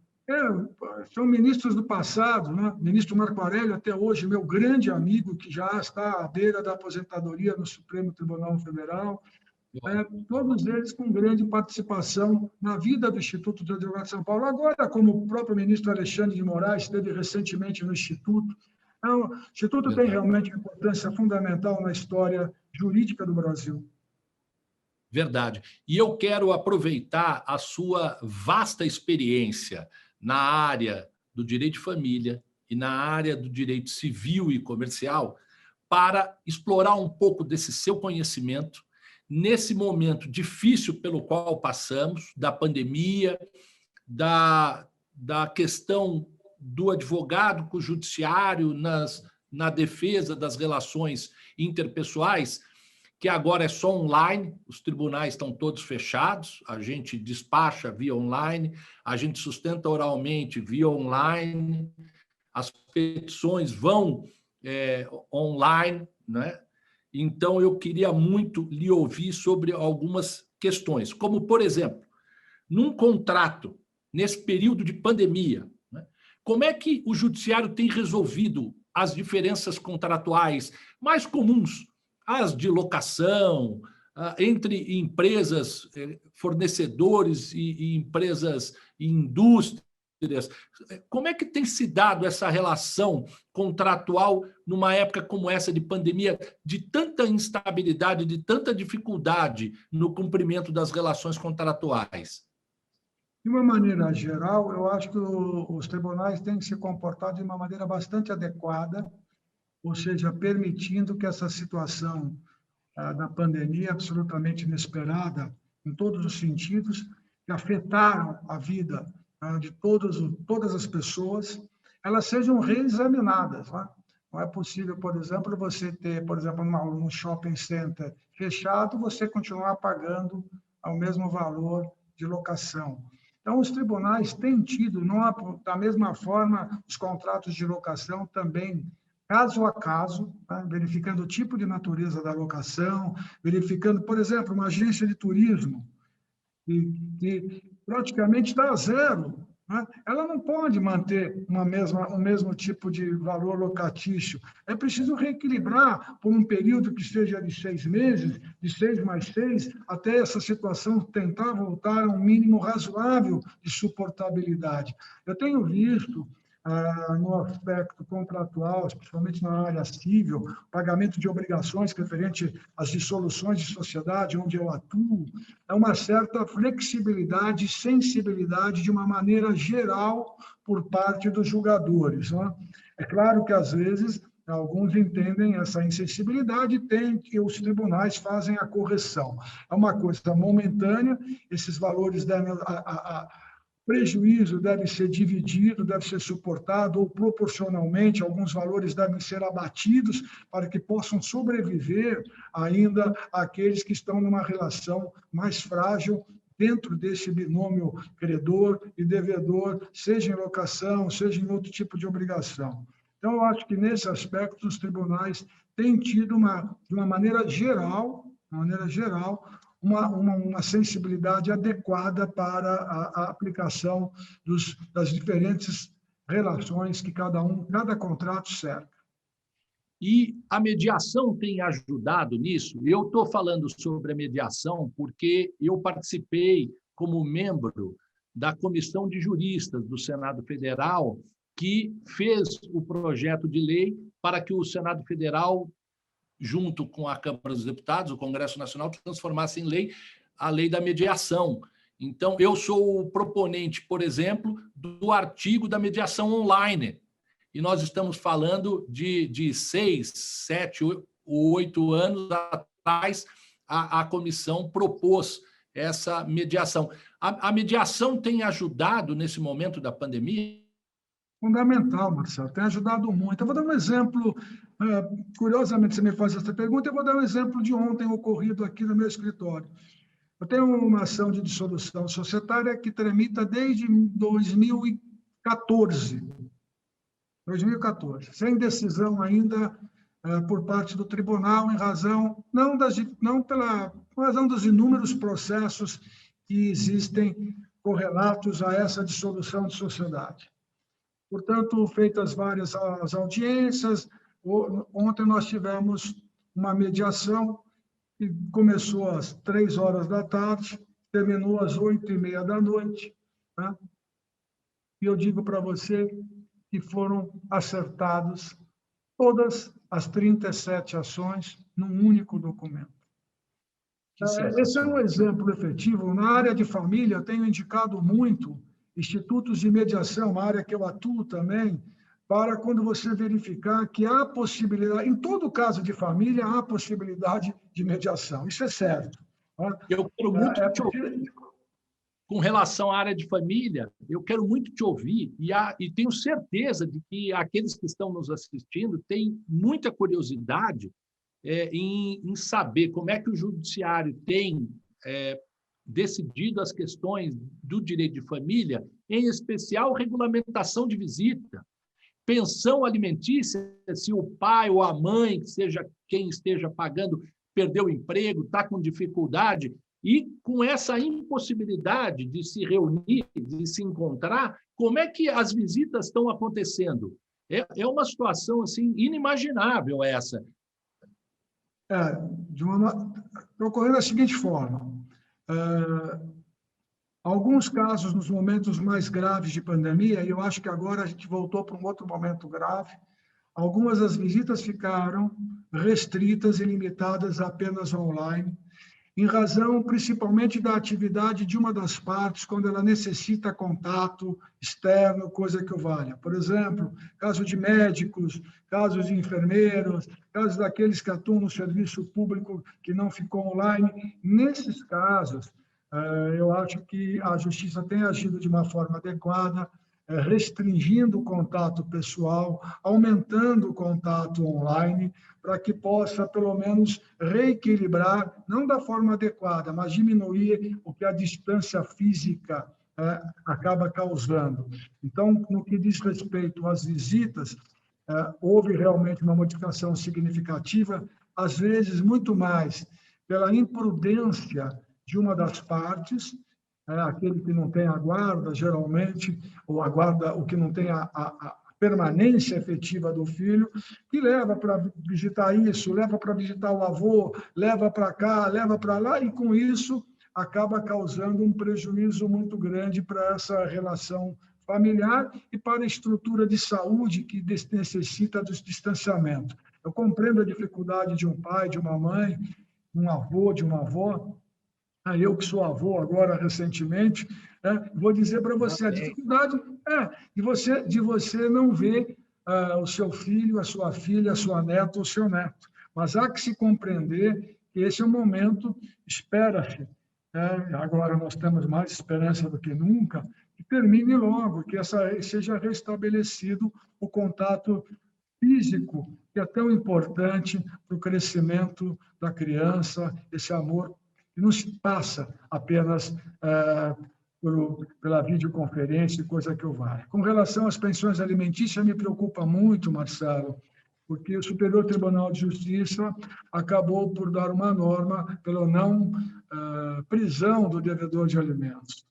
são ministros do passado, né? Ministro Marco Aurélio, até hoje, meu grande amigo, que já está à beira da aposentadoria no Supremo Tribunal Federal, todos eles com grande participação na vida do Instituto dos Advogados de São Paulo. Agora, como o próprio ministro Alexandre de Moraes esteve recentemente no Instituto, o Instituto tem realmente uma importância fundamental na história jurídica do Brasil. Verdade. E eu quero aproveitar a sua vasta experiência na área do direito de família e na área do direito civil e comercial para explorar um pouco desse seu conhecimento nesse momento difícil pelo qual passamos, da pandemia, da questão do advogado com o judiciário na defesa das relações interpessoais, que agora é só online, os tribunais estão todos fechados, a gente despacha via online, a gente sustenta oralmente via online, as petições vão online, né? Então, eu queria muito lhe ouvir sobre algumas questões, como, por exemplo, num contrato, nesse período de pandemia, né, como é que o judiciário tem resolvido as diferenças contratuais mais comuns, as de locação, entre empresas, fornecedores e empresas e indústrias? Como é que tem se dado essa relação contratual numa época como essa de pandemia, de tanta instabilidade, de tanta dificuldade no cumprimento das relações contratuais? De uma maneira geral, eu acho que os tribunais têm que se comportar de uma maneira bastante adequada, ou seja, permitindo que essa situação da pandemia, absolutamente inesperada, em todos os sentidos, que afetaram a vida de todas as pessoas, elas sejam reexaminadas. Não é possível, por exemplo, você ter, num shopping center fechado, você continuar pagando ao mesmo valor de locação. Então, os tribunais têm tido, da mesma forma, os contratos de locação também, caso a caso, verificando o tipo de natureza da locação, verificando, por exemplo, uma agência de turismo, que praticamente está a zero, né? Ela não pode manter o mesmo tipo de valor locatício. É preciso reequilibrar por um período que seja de 6 meses, de 6 mais 6, até essa situação tentar voltar a um mínimo razoável de suportabilidade. Eu tenho visto, no aspecto contratual, principalmente na área civil, pagamento de obrigações referente às dissoluções de sociedade onde eu atuo, é uma certa flexibilidade e sensibilidade de uma maneira geral por parte dos julgadores, né? É claro que, às vezes, alguns entendem essa insensibilidade e que os tribunais fazem a correção. É uma coisa momentânea, esses valores devem... prejuízo deve ser dividido, deve ser suportado, ou proporcionalmente, alguns valores devem ser abatidos para que possam sobreviver ainda aqueles que estão numa relação mais frágil dentro desse binômio credor e devedor, seja em locação, seja em outro tipo de obrigação. Então, eu acho que, nesse aspecto, os tribunais têm tido, de uma maneira geral, uma sensibilidade adequada para a aplicação das diferentes relações que cada contrato cerca. E a mediação tem ajudado nisso? Eu estou falando sobre a mediação porque eu participei como membro da Comissão de Juristas do Senado Federal, que fez o projeto de lei para que o Senado Federal, junto com a Câmara dos Deputados, o Congresso Nacional, transformasse em lei a lei da mediação. Então, eu sou o proponente, por exemplo, do artigo da mediação online. E nós estamos falando de 6, 7, 8 anos atrás, a comissão propôs essa mediação. A mediação tem ajudado nesse momento da pandemia? Fundamental, Marcelo, tem ajudado muito. Eu vou dar um exemplo, curiosamente você me faz essa pergunta, eu vou dar um exemplo de ontem ocorrido aqui no meu escritório. Eu tenho uma ação de dissolução societária que tramita desde 2014, sem decisão ainda por parte do tribunal, em razão, por razão dos inúmeros processos que existem correlatos a essa dissolução de sociedade. Portanto, feitas várias as audiências, ontem nós tivemos uma mediação que começou às 15h, terminou às 20h30, né? E eu digo para você que foram acertados todas as 37 ações num único documento. Esse é um exemplo efetivo. Na área de família, eu tenho indicado muito institutos de mediação, uma área que eu atuo também, para quando você verificar que há possibilidade, em todo caso de família, há possibilidade de mediação. Isso é certo. Eu quero muito te ouvir. Com relação à área de família, eu quero muito te ouvir e tenho certeza de que aqueles que estão nos assistindo têm muita curiosidade em saber como é que o judiciário tem decidido as questões do direito de família, em especial regulamentação de visita, pensão alimentícia, se o pai ou a mãe, seja quem esteja pagando, perdeu o emprego, está com dificuldade, e com essa impossibilidade de se reunir, de se encontrar, como é que as visitas estão acontecendo? É uma situação assim, inimaginável essa. Está ocorrendo da seguinte forma. Alguns casos, nos momentos mais graves de pandemia, e eu acho que agora a gente voltou para um outro momento grave, algumas das visitas ficaram restritas e limitadas apenas online, em razão principalmente da atividade de uma das partes, quando ela necessita contato externo, coisa que o valha. Por exemplo, caso de médicos, casos de enfermeiros, casos daqueles que atuam no serviço público que não ficou online. Nesses casos, eu acho que a Justiça tem agido de uma forma adequada, restringindo o contato pessoal, aumentando o contato online, para que possa, pelo menos, reequilibrar, não da forma adequada, mas diminuir o que a distância física acaba causando. Então, no que diz respeito às visitas, houve realmente uma modificação significativa, às vezes muito mais pela imprudência de uma das partes, aquele que não tem a guarda, geralmente, ou a guarda, o que não tem a permanência efetiva do filho, que leva para visitar isso, leva para visitar o avô, leva para cá, leva para lá, e com isso acaba causando um prejuízo muito grande para essa relação familiar e para a estrutura de saúde que necessita do distanciamento. Eu compreendo a dificuldade de um pai, de uma mãe, um avô, de uma avó. Eu que sou avô agora, recentemente, vou dizer para você, a dificuldade de você não ver o seu filho, a sua filha, a sua neta ou o seu neto. Mas há que se compreender que esse é um momento, espera-se, agora nós temos mais esperança do que nunca, que termine logo, que seja restabelecido o contato físico, que é tão importante para o crescimento da criança, esse amor que não se passa apenas pela videoconferência, coisa que eu valha. Com relação às pensões alimentícias, me preocupa muito, Marcelo, porque o Superior Tribunal de Justiça acabou por dar uma norma pela não prisão do devedor de alimentos.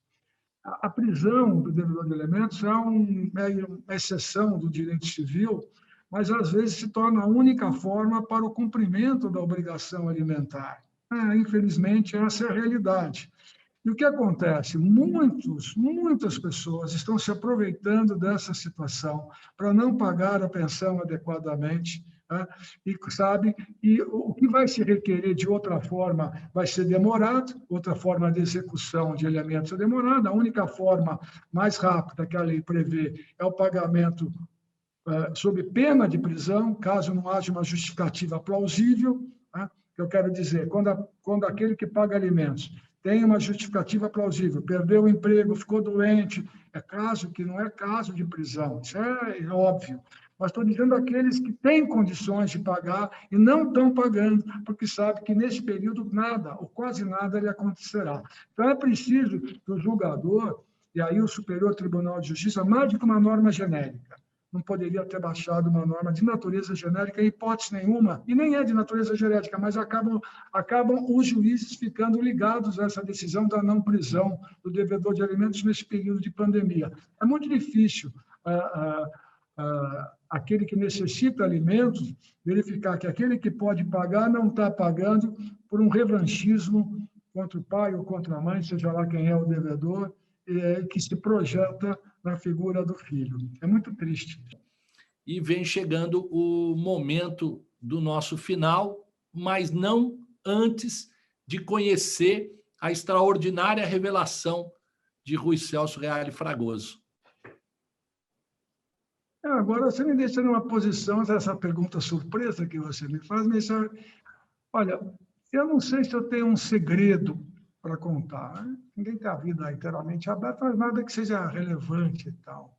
A prisão do devedor de alimentos é uma exceção do direito civil, mas às vezes se torna a única forma para o cumprimento da obrigação alimentar. Infelizmente, essa é a realidade. E o que acontece? Muitas pessoas estão se aproveitando dessa situação para não pagar a pensão adequadamente, e o que vai se requerer de outra forma vai ser demorado, outra forma de execução de alimentos é demorada, a única forma mais rápida que a lei prevê é o pagamento sob pena de prisão, caso não haja uma justificativa plausível, que eu quero dizer, quando aquele que paga alimentos tem uma justificativa plausível, perdeu o emprego, ficou doente, é caso que não é caso de prisão, isso é óbvio. Mas estou dizendo aqueles que têm condições de pagar e não estão pagando, porque sabem que nesse período nada, ou quase nada, lhe acontecerá. Então, é preciso que o julgador, e aí o Superior Tribunal de Justiça, mais do que uma norma genérica, não poderia ter baixado uma norma de natureza genérica em hipótese nenhuma, e nem é de natureza genérica, mas acabam os juízes ficando ligados a essa decisão da não prisão do devedor de alimentos nesse período de pandemia. É muito difícil aquele que necessita alimentos verificar que aquele que pode pagar não está pagando por um revanchismo contra o pai ou contra a mãe, seja lá quem é o devedor, que se projeta na figura do filho. É muito triste. E vem chegando o momento do nosso final, mas não antes de conhecer a extraordinária revelação de Rui Celso Reale Fragoso. Agora, você me deixa numa posição, essa pergunta surpresa que você me faz, mas, olha, eu não sei se eu tenho um segredo para contar. Né? Ninguém tem a vida inteiramente aberta, mas nada que seja relevante e tal.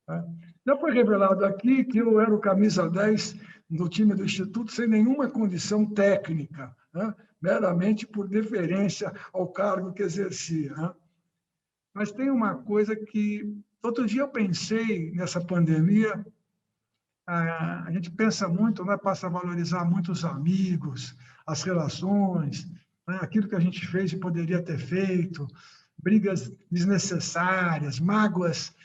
Né? Já foi revelado aqui que eu era o camisa 10 do time do Instituto sem nenhuma condição técnica, né? Meramente por deferência ao cargo que exercia. Né? Mas tem uma coisa que... Outro dia eu pensei nessa pandemia, a gente pensa muito, né, passa a valorizar muito os amigos, as relações, né, aquilo que a gente fez e poderia ter feito, brigas desnecessárias, mágoas,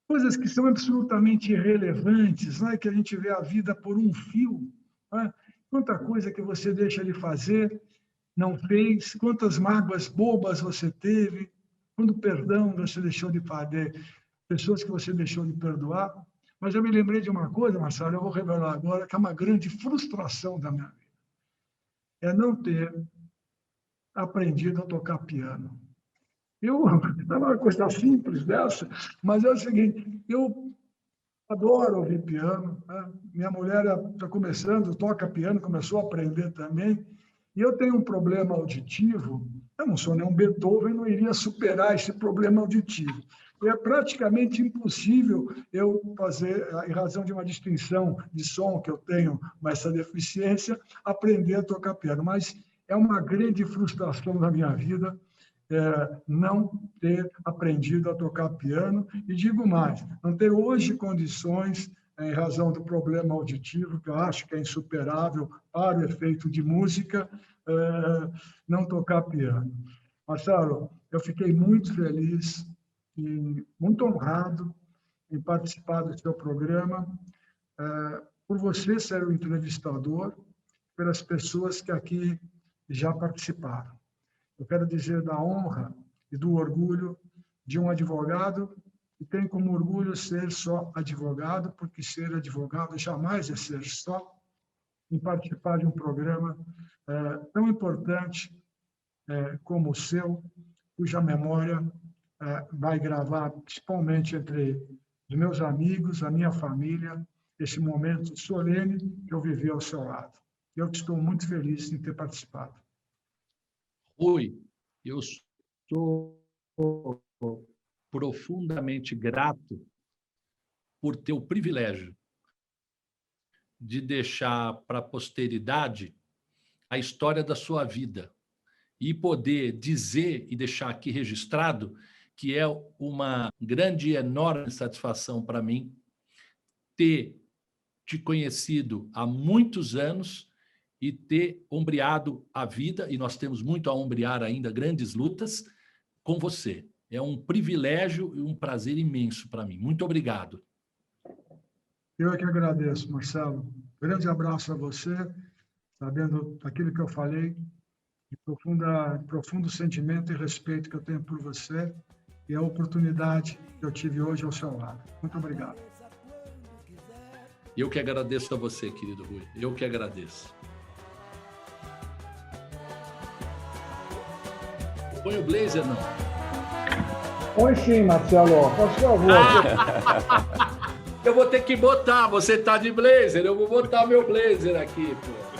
coisas que são absolutamente irrelevantes, né, que a gente vê a vida por um fio. Né, quanta coisa que você deixa de fazer, não fez, quantas mágoas bobas você teve, quando perdão você deixou de fazer, pessoas que você deixou de perdoar. Mas eu me lembrei de uma coisa, Marcelo, eu vou revelar agora, que é uma grande frustração da minha vida. É não ter aprendido a tocar piano. É uma coisa simples dessa, mas é o seguinte, eu adoro ouvir piano. Né? Minha mulher está começando, toca piano, começou a aprender também, e eu tenho um problema auditivo. Eu não sou nenhum Beethoven, não iria superar esse problema auditivo. E é praticamente impossível eu fazer, em razão de uma distinção de som que eu tenho, mas essa deficiência, aprender a tocar piano. Mas é uma grande frustração na minha vida não ter aprendido a tocar piano. E digo mais, não ter hoje condições, em razão do problema auditivo, que eu acho que é insuperável para o efeito de música, não tocar piano. Marcelo, eu fiquei muito feliz e muito honrado em participar do seu programa, por você ser o entrevistador, pelas pessoas que aqui já participaram. Eu quero dizer da honra e do orgulho de um advogado que tem como orgulho ser só advogado, porque ser advogado jamais é ser só, em participar de um programa tão importante como o seu, cuja memória vai gravar, principalmente entre os meus amigos, a minha família, esse momento solene que eu vivi ao seu lado. Eu estou muito feliz em ter participado. Rui, eu sou profundamente grato por ter o privilégio de deixar para a posteridade a história da sua vida e poder dizer e deixar aqui registrado que é uma grande e enorme satisfação para mim ter te conhecido há muitos anos e ter ombreado a vida, e nós temos muito a ombrear ainda, grandes lutas, com você. É um privilégio e um prazer imenso para mim. Muito obrigado. Eu é que agradeço, Marcelo. Grande abraço a você, sabendo daquilo que eu falei, de profundo sentimento e respeito que eu tenho por você e a oportunidade que eu tive hoje ao seu lado. Muito obrigado. Eu que agradeço a você, querido Rui. Eu que agradeço. Põe o blazer, não? Põe sim, Marcelo. Por favor. Eu vou ter que botar. Você tá de blazer, eu vou botar meu blazer aqui, pô.